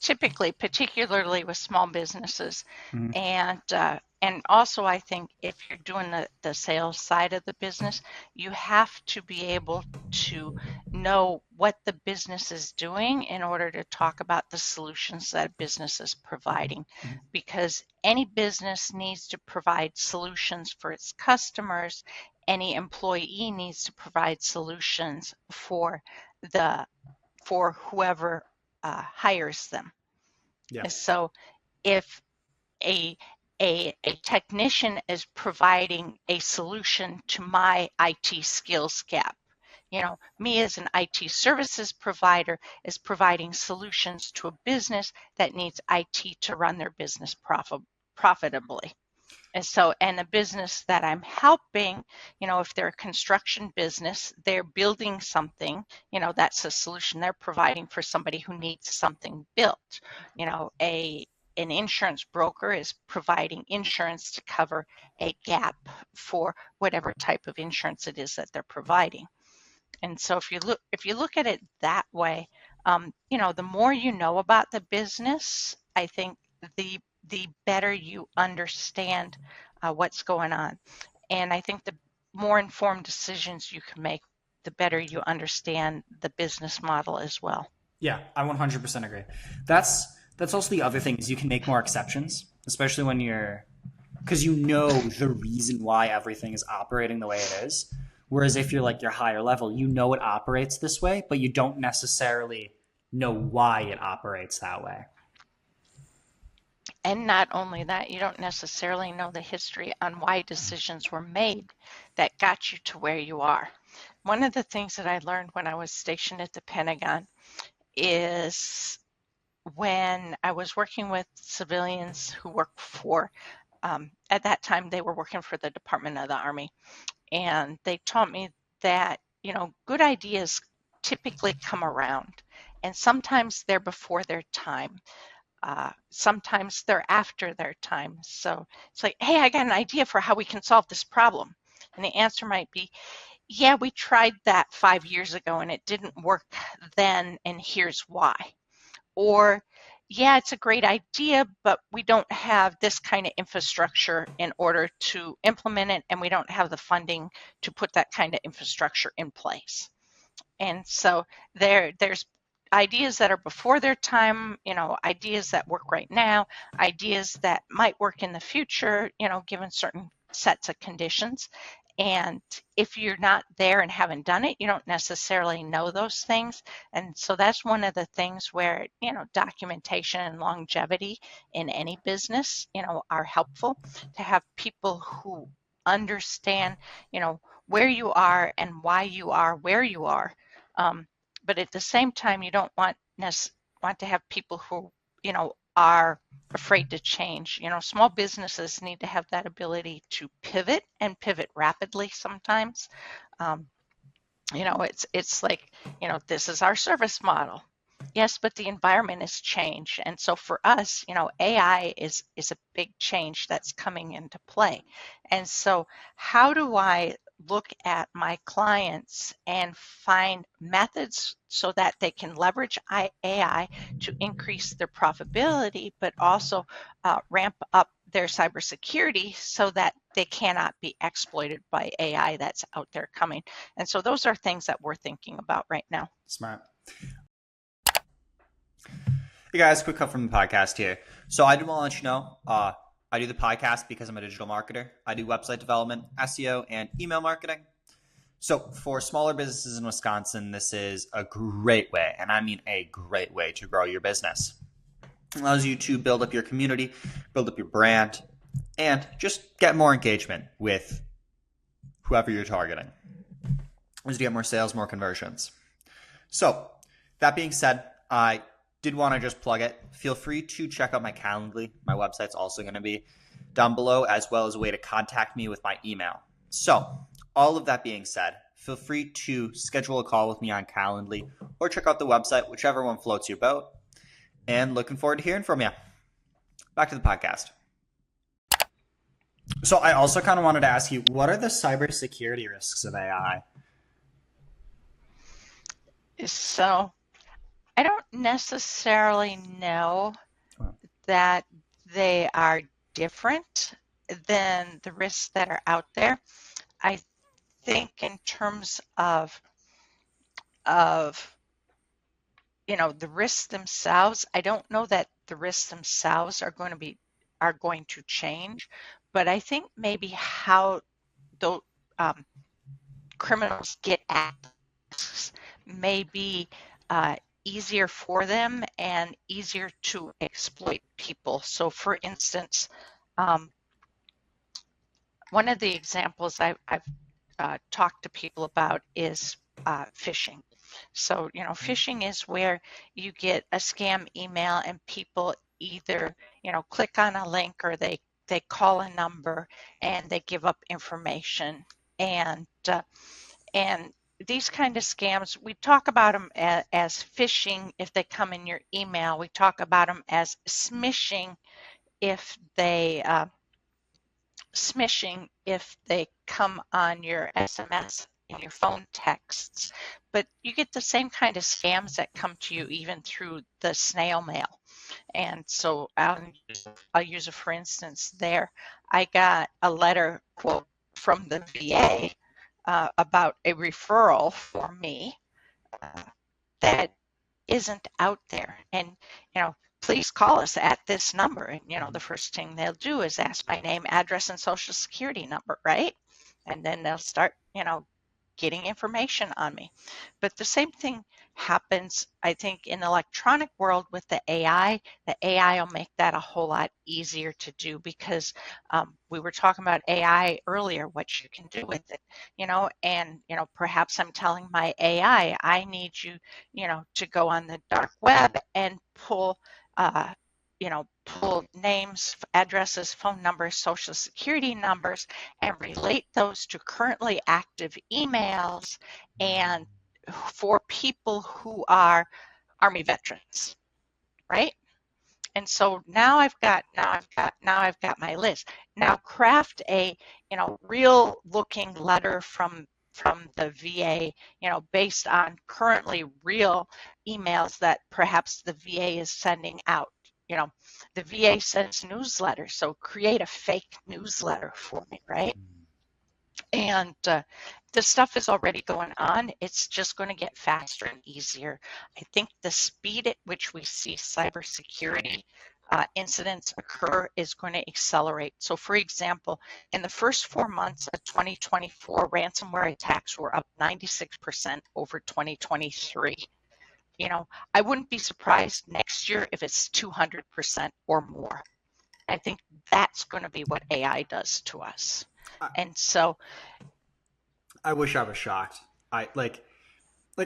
B: typically, particularly with small businesses.
A: Mhm.
B: And also, I think if you're doing the sales side of the business, you have to be able to know what the business is doing in order to talk about the solutions that a business is providing.
A: Mhm.
B: Because any business needs to provide solutions for its customers, any employee needs to provide solutions the for whoever hires them.
A: Yeah.
B: So if a, a technician is providing a solution to my IT skills gap, me as an IT services provider is providing solutions to a business that needs IT to run their business profitably. And the business that I'm helping, if they're a construction business, they're building something, that's a solution they're providing for somebody who needs something built. An insurance broker is providing insurance to cover a gap for whatever type of insurance it is that they're providing. And so if you look at it that way, the more you know about the business, I think the better you understand what's going on. And I think the more informed decisions you can make, the better you understand the business model as well.
A: Yeah, I 100% agree. That's also the other thing is you can make more exceptions, especially when you're because you know the reason why everything is operating the way it is. Whereas if you're like your higher level, you know it operates this way, but you don't necessarily know why it operates that way.
B: And not only that, you don't necessarily know the history on why decisions were made that got you to where you are. One of the things that I learned when I was stationed at the Pentagon is when I was working with civilians who work at that time, they were working for the Department of the Army. And they taught me that, good ideas typically come around. And sometimes they're before their time. Sometimes they're after their time. So it's like, hey, I got an idea for how we can solve this problem. And the answer might be, yeah, we tried that 5 years ago and it didn't work then, and here's why. Or, yeah, it's a great idea, but we don't have this kind of infrastructure in order to implement it, and we don't have the funding to put that kind of infrastructure in place. And so there's ideas that are before their time, ideas that work right now, ideas that might work in the future, given certain sets of conditions. And if you're not there and haven't done it, you don't necessarily know those things. And so that's one of the things where, documentation and longevity in any business, are helpful to have people who understand, where you are and why you are where you are. Um, but at the same time, you don't want to have people who, are afraid to change. Small businesses need to have that ability to pivot and pivot rapidly sometimes. Um, it's like, this is our service model. Yes, but the environment has changed. And so for us, AI is a big change that's coming into play. And so how do I look at my clients and find methods so that they can leverage AI to increase their profitability, but also ramp up their cybersecurity so that they cannot be exploited by AI that's out there coming. And so those are things that we're thinking about right now.
A: Smart. Hey guys, quick cut from the podcast here. So I do want to let you know, I do the podcast because I'm a digital marketer. I do website development, SEO, and email marketing. So for smaller businesses in Wisconsin, this is a great way, and I mean a great way to grow your business. It allows you to build up your community, build up your brand, and just get more engagement with whoever you're targeting. As you get more sales, more conversions. So that being said, I did want to just plug it. Feel free to check out my Calendly. My website's also going to be down below, as well as a way to contact me with my email. So all of that being said, feel free to schedule a call with me on Calendly or check out the website, whichever one floats your boat. And looking forward to hearing from you. Back to the podcast. So I also kind of wanted to ask you, what are the cybersecurity risks of AI?
B: So I don't necessarily know
A: Well,
B: that they are different than the risks that are out there. I think in terms of the risks themselves, I don't know that the risks themselves are going to change, but I think maybe how those um, criminals get at this may be uh, easier for them and easier to exploit people. So, for instance, um, one of the examples I've talked to people about is phishing. So, phishing is where you get a scam email and people either, click on a link or they call a number and they give up information. And these kind of scams, we talk about them as phishing if they come in your email. We talk about them as smishing if they come on your SMS and your phone texts. But you get the same kind of scams that come to you even through the snail mail. And so I'll use a for instance there. I got a letter quote from the VA about a referral for me uh, that isn't out there. And, please call us at this number. And, the first thing they'll do is ask my name, address, and social security number, right? And then they'll start, getting information on me. But the same thing happens, I think, in the electronic world with the AI. The AI will make that a whole lot easier to do because we were talking about AI earlier, what you can do with it, and, perhaps I'm telling my AI, I need you, to go on the dark web and uh, pull names, addresses, phone numbers, social security numbers, and relate those to currently active emails and for people who are Army veterans, right? And so now I've got my list. Now craft a real looking letter from the VA, based on currently real emails that perhaps the VA is sending out. You know, the VA sends newsletters, so create a fake newsletter for me, right? And this stuff is already going on. It's just going to get faster and easier. I think the speed at which we see cybersecurity incidents occur is going to accelerate. So, for example, in the first 4 months of 2024, ransomware attacks were up 96% over 2023. I wouldn't be surprised next year if it's 200% or more. I think that's going to be what AI does to us.
A: I,
B: And so
A: I wish I was shocked. I like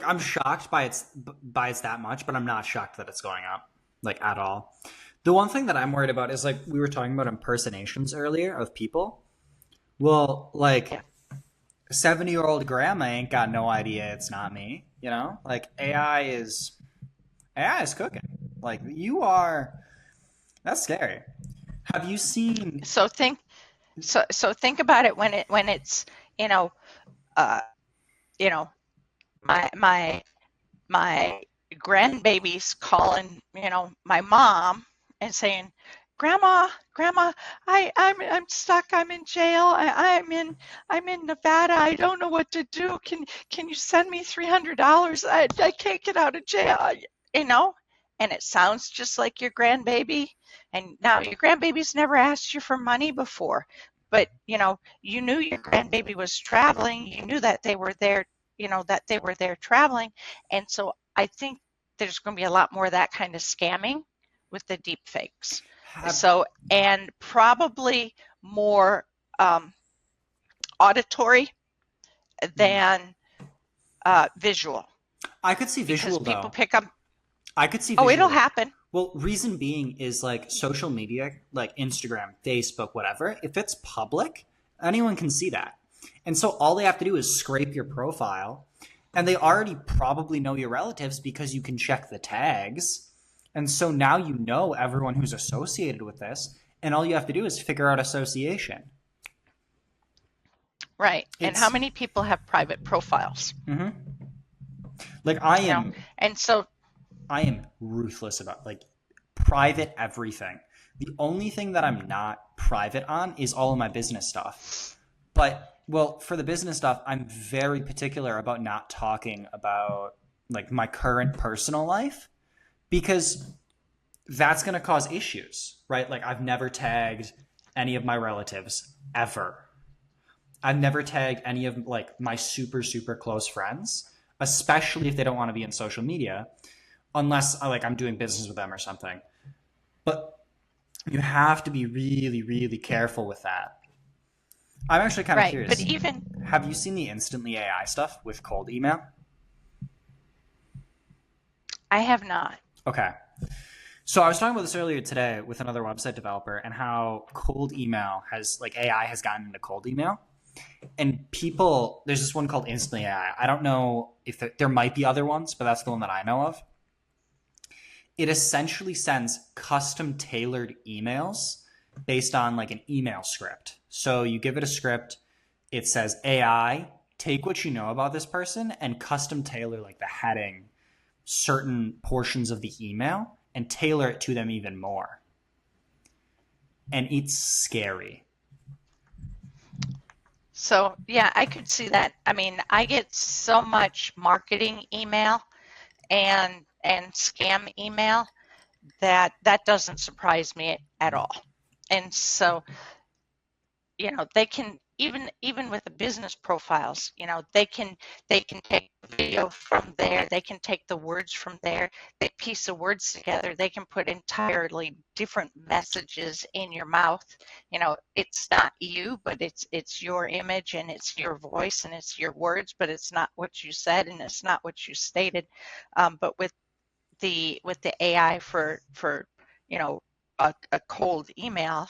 A: I'm shocked by it's that much, but I'm not shocked that it's going up like at all. The one thing that I'm worried about is like we were talking about impersonations earlier of people. Well, like
B: yeah,
A: 70-year-old grandma ain't got no idea it's not me, Like AI is cooking. Like you are that's scary. Have you seen
B: so think about it when it's you know uh you know my my grandbaby's calling my mom and saying, grandma, I'm stuck, I'm in jail, I'm in Nevada, I don't know what to do, can you send me $300? I can't get out of jail, you know and it sounds just like your grandbaby. And now your grandbaby's never asked you for money before, but you knew your grandbaby was traveling, you knew that they were there, traveling. And so I think there's going to be a lot more of that kind of scamming with the deep fakes.
A: have
B: So, and probably more auditory than visual,
A: I could see
B: because
A: visual
B: people
A: though.
B: pick up,
A: I could see
B: oh, it'll
A: visual.
B: happen.
A: Well, reason being is like social media, like Instagram, Facebook, whatever, if it's public, anyone can see that. And so all they have to do is scrape your profile, and they already probably know your relatives because you can check the tags. And so now you know everyone who's associated with this, and all you have to do is figure out association.
B: Right. And how
A: It's
B: many people have private profiles?
A: mhm. Like I
B: You know,
A: am
B: and so
A: I am ruthless about like private everything. The only thing that I'm not private on is all of my business stuff. But well, for the business stuff, I'm very particular about not talking about like my current personal life because that's going to cause issues, right? Like I've never tagged any of my relatives ever. I've never tagged any of like my super super close friends, especially if they don't want to be in social media, unless like I'm doing business with them or something. But you have to be really really careful with that. I'm actually kind of
B: Right. But
A: curious.
B: even
A: Have you seen the instantly AI stuff with cold email?
B: I have not.
A: Okay. So I was talking about this earlier today with another website developer and how cold email has like AI has gotten into cold email. And people, there's this one called Instantly AI. I don't know if there might be other ones, but that's the one that I know of. It essentially sends custom tailored emails based on like an email script. So you give it a script, it says AI, take what you know about this person and custom tailor like the heading, certain portions of the email, and tailor it to them even more. And it's scary.
B: So, yeah, I could see that. I mean, I get so much marketing email and scam email that that doesn't surprise me at all. And so, they can even with the business profiles, they can take video from there, they can take the words from there, they piece the words together, they can put entirely different messages in your mouth. It's not you, but it's your image and it's your voice and it's your words, but it's not what you said and it's not what you stated. But with the AI for a cold email,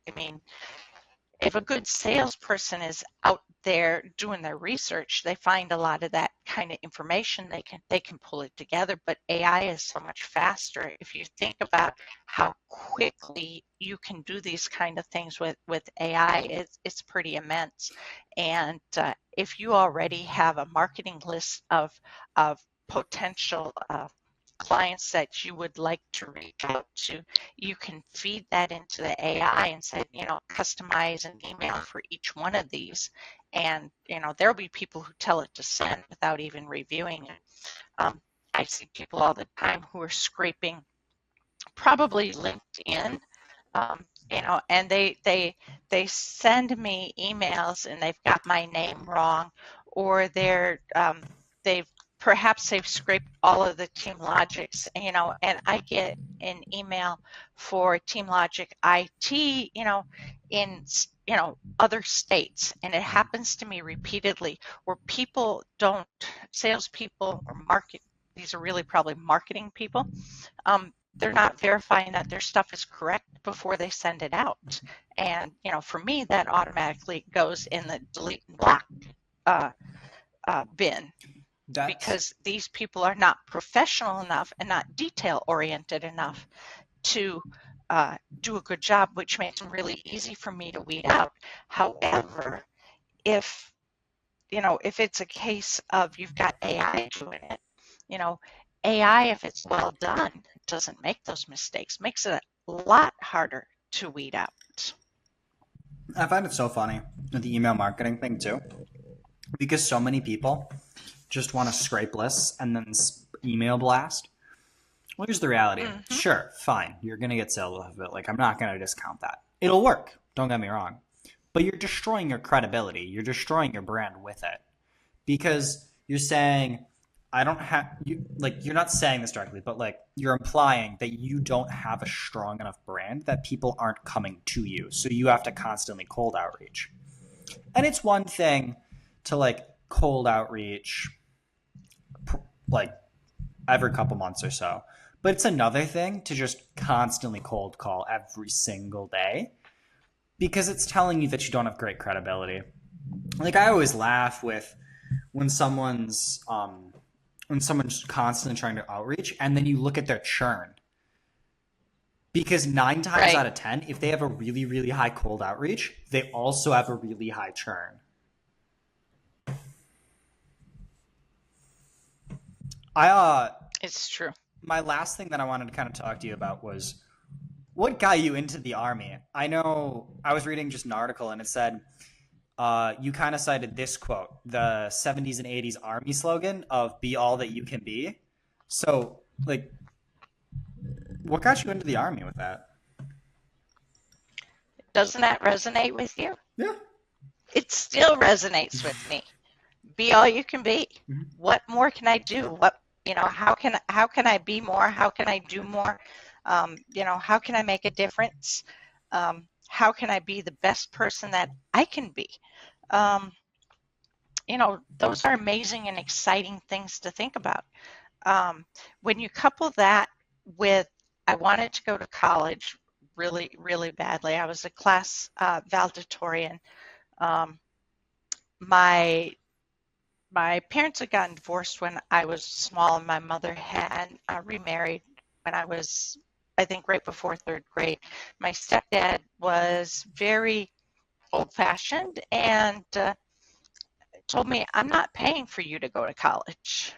B: I mean, if a good salesperson is out there doing their research, they find a lot of that kind of information. They can pull it together, but AI is so much faster. If you think about how quickly you can do these kind of things with AI, it's pretty immense. And if you already have a marketing list of potential clients that you would like to reach out to, you can feed that into the AI and say, customize an email for each one of these. And, there'll be people who tell it to send without even reviewing it. I see people all the time who are scraping probably LinkedIn, and they send me emails and they've got my name wrong, or they've perhaps they've scraped all of the TeamLogics, and I get an email for TeamLogic IT, in other states, and it happens to me repeatedly where people don't, salespeople or market, these are really probably marketing people, they're not verifying that their stuff is correct before they send it out. And, for me, that automatically goes in the delete and block uh, bin,
A: That's
B: because these people are not professional enough and not detail oriented enough to do a good job, which makes them really easy for me to weed out. However, if if it's a case of you've got AI doing it, you know, AI, if it's well done, doesn't make those mistakes, makes it a lot harder to weed out.
A: I find it so funny with the email marketing thing too, because so many people just want to scrape lists and then email blast. Well, here's the reality.
B: Mm-hmm.
A: Sure, fine, you're gonna get sales off of it. Like I'm not gonna discount that. It'll work. Don't get me wrong, but you're destroying your credibility. You're destroying your brand with it because you're saying I don't have you like you're not saying this directly, but like you're implying that you don't have a strong enough brand that people aren't coming to you. So you have to constantly cold outreach. And it's one thing to like cold outreach like every couple months or so. But it's another thing to just constantly cold call every single day because it's telling you that you don't have great credibility. Like I always laugh with when someone's constantly trying to outreach and then you look at their churn. Because 9 times
B: Right.
A: out of 10, if they have a really, really high cold outreach, they also have a really high churn. I
B: It's true.
A: my last thing that I wanted to kind of talk to you about was what got you into the army. I know I was reading just an article and it said you kind of cited this quote, the 70s and 80s army slogan of "Be all that you can be." So, like, what got you into the army with that?
B: Doesn't that resonate with you?
A: Yeah.
B: It still resonates with me. Be all you can be.
A: Mhm.
B: What more can I do? How can I be more? How can I do more? How can I make a difference? How can I be the best person that I can be? Um, those are amazing and exciting things to think about. When you couple that with, I wanted to go to college really, really badly. I was a class valedictorian. Um, my my parents had gotten divorced when I was small, and my mother had remarried when I was, I think, right before third grade. My stepdad was very old-fashioned and told me, "I'm not paying for you to go to college."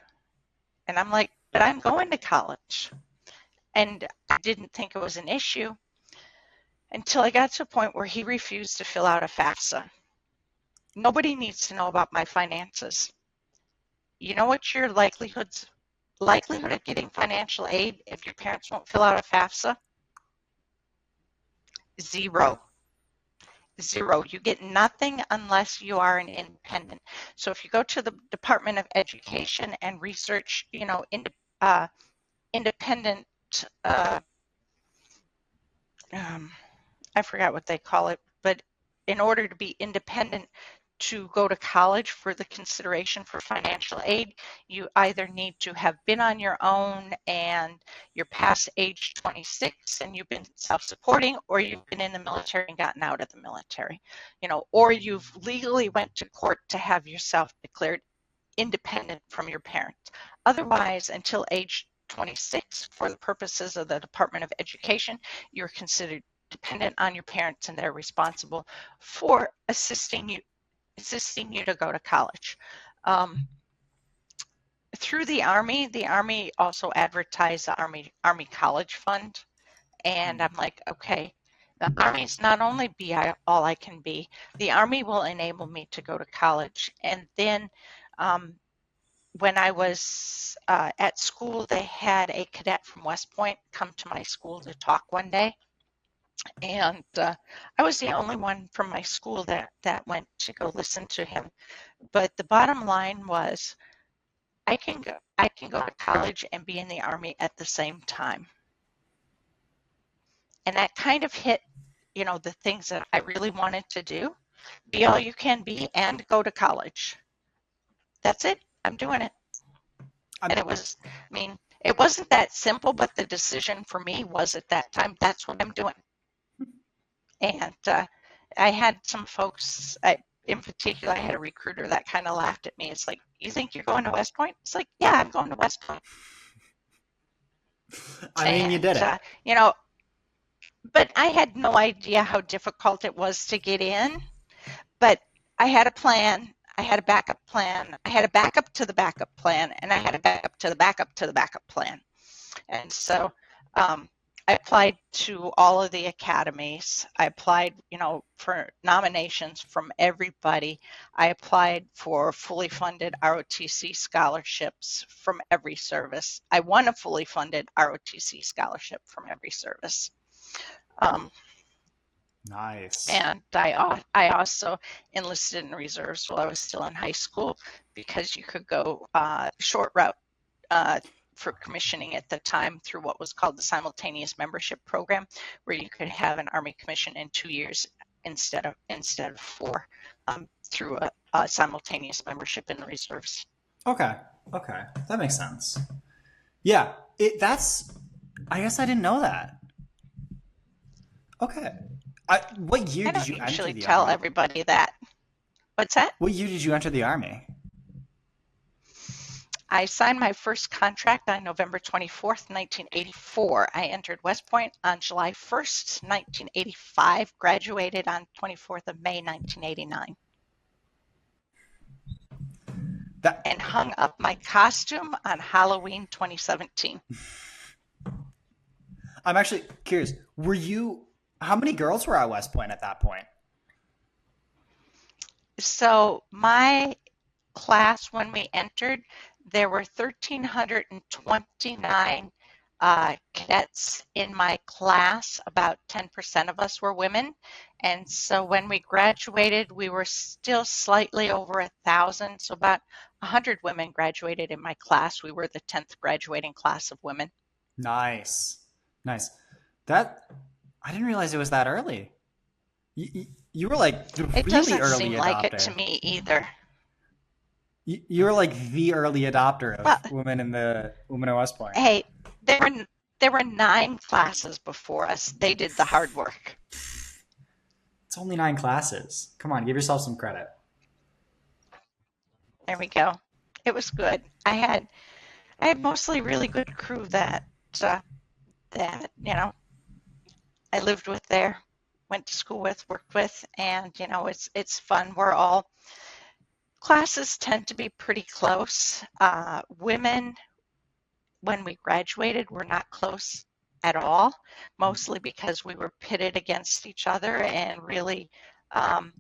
B: And I'm like, "But I'm going to college." And I didn't think it was an issue until I got to a point where he refused to fill out a FAFSA. Nobody needs to know about my finances. You know what your likelihood of getting financial aid if your parents won't fill out a FAFSA? Zero. Zero. You get nothing unless you are an independent. So if you go to the Department of Education and research, uh, independent, uh, um, I forgot what they call it, but in order to be independent to go to college for the consideration for financial aid, you either need to have been on your own and you're past age 26 and you've been self-supporting, or you've been in the military and gotten out of the military, or you've legally went to court to have yourself declared independent from your parents. Otherwise, until age 26, for the purposes of the Department of Education, you're considered dependent on your parents and they're responsible for assisting you to go to college. Um, Through the Army also advertised the Army College Fund, and I'm like, okay, the Army's not only be all I can be, the Army will enable me to go to college. And then um, when I was at school, they had a cadet from West Point come to my school to talk one day, and I was the only one from my school that went to go listen to him. But the bottom line was, I can go to college and be in the Army at the same time, and that kind of hit, the things that I really wanted to do. Be all you can be and go to college. That's it. I'm doing it.
A: I'm,
B: And I mean, it wasn't that simple, but the decision for me was at that time, that's what I'm doing. And I had some folks, in particular, I had a recruiter that kind of laughed at me. It's like, "You think you're going to West Point?" It's like, "Yeah, I'm going to West Point."
A: I mean, you
B: And,
A: did it.
B: but I had no idea how difficult it was to get in. But I had a plan. I had a backup plan. I had a backup to the backup plan, and I had a backup to the backup to the backup plan. And so I applied to all of the academies. I applied, for nominations from everybody. I applied for fully funded ROTC scholarships from every service. I won a fully funded ROTC scholarship from every service. Um,
A: Nice.
B: and I also enlisted in reserves while I was still in high school, because you could go short route uh, for commissioning at the time through what was called the simultaneous membership program, where you could have an Army commission in 2 years instead of four, through a simultaneous membership in the reserves.
A: Okay. Okay. That makes sense. Yeah. That's. I guess I didn't know that. Okay. What year
B: I
A: did
B: don't
A: you enter
B: usually
A: the
B: tell
A: army?
B: everybody that. What's that?
A: What year did you enter the army?
B: I signed my first contract on November 24th, 1984. I entered West Point on July 1st, 1985, graduated on 24th of May, 1989,
A: That
B: and hung up my costume on Halloween 2017.
A: I'm actually curious. How many girls were at West Point at that point?
B: So my class, when we entered, there were 1,329 cadets in my class. About 10% of us were women. And so when we graduated, we were still slightly over 1,000. So about 100 women graduated in my class. We were the 10th graduating class of women.
A: Nice. Nice. That I didn't realize it was that early. You were like the
B: It
A: really
B: doesn't
A: early
B: seem like it to
A: adopter.
B: me either.
A: You were like the early adopter
B: Well,
A: of women in West Point.
B: hey, there were 9 classes before us. They did the hard work.
A: It's only 9 classes. Come on, give yourself some credit.
B: There we go. It was good. I had mostly really good crew uh, that I lived with there, went to school with, worked with, and it's fun. We're all classes tend to be pretty close. Women, when we graduated, were not close at all, mostly because we were pitted against each other and really um,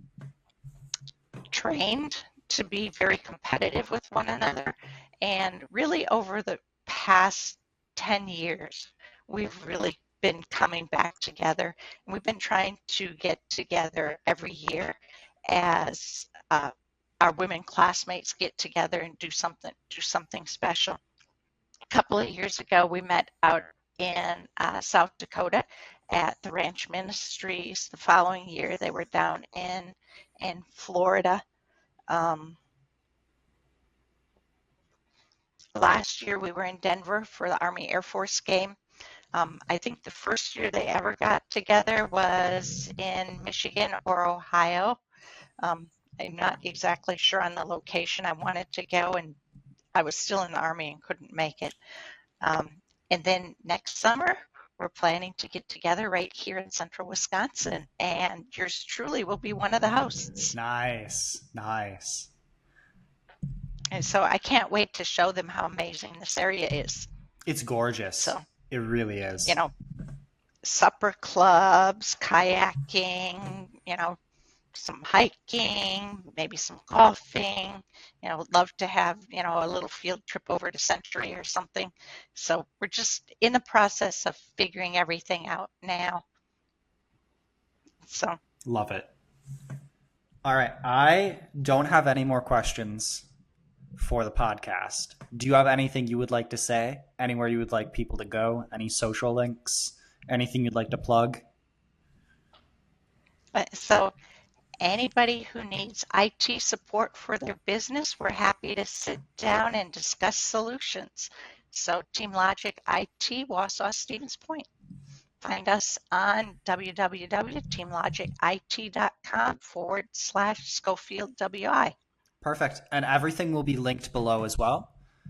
B: trained to be very competitive with one another. And really, over the past 10 years, we've really been coming back together. And we've been trying to get together every year as our women classmates get together and do something special. A couple of years ago, we met out in South Dakota at the Ranch Ministries. The following year, they were down in Florida. Um, Last year, we were in Denver for the Army Air Force game. I think the first year they ever got together was in Michigan or Ohio. Um, I'm not exactly sure on the location. I wanted to go, and I was still in the Army and couldn't make it. Um, and then next summer, we're planning to get together right here in central Wisconsin, and yours truly will be one of the hosts.
A: Nice. Nice.
B: And so I can't wait to show them how amazing this area is.
A: It's gorgeous.
B: So,
A: It really
B: you
A: is.
B: know, supper clubs, kayaking, some hiking, maybe some golfing. Would love to have, a little field trip over to Century or something. So we're just in the process of figuring everything out now. So,
A: Love it. All right. I don't have any more questions for the podcast. Do you have anything you would like to say? Anywhere you would like people to go? Any social links? Anything you'd like to plug?
B: so anybody who needs IT support for their business, we're happy to sit down and discuss solutions. So TeamLogic IT, Wausau, Stevens Point. Find us on www.teamlogicit.com/Schofield WI.
A: Perfect. And everything will be linked below as well.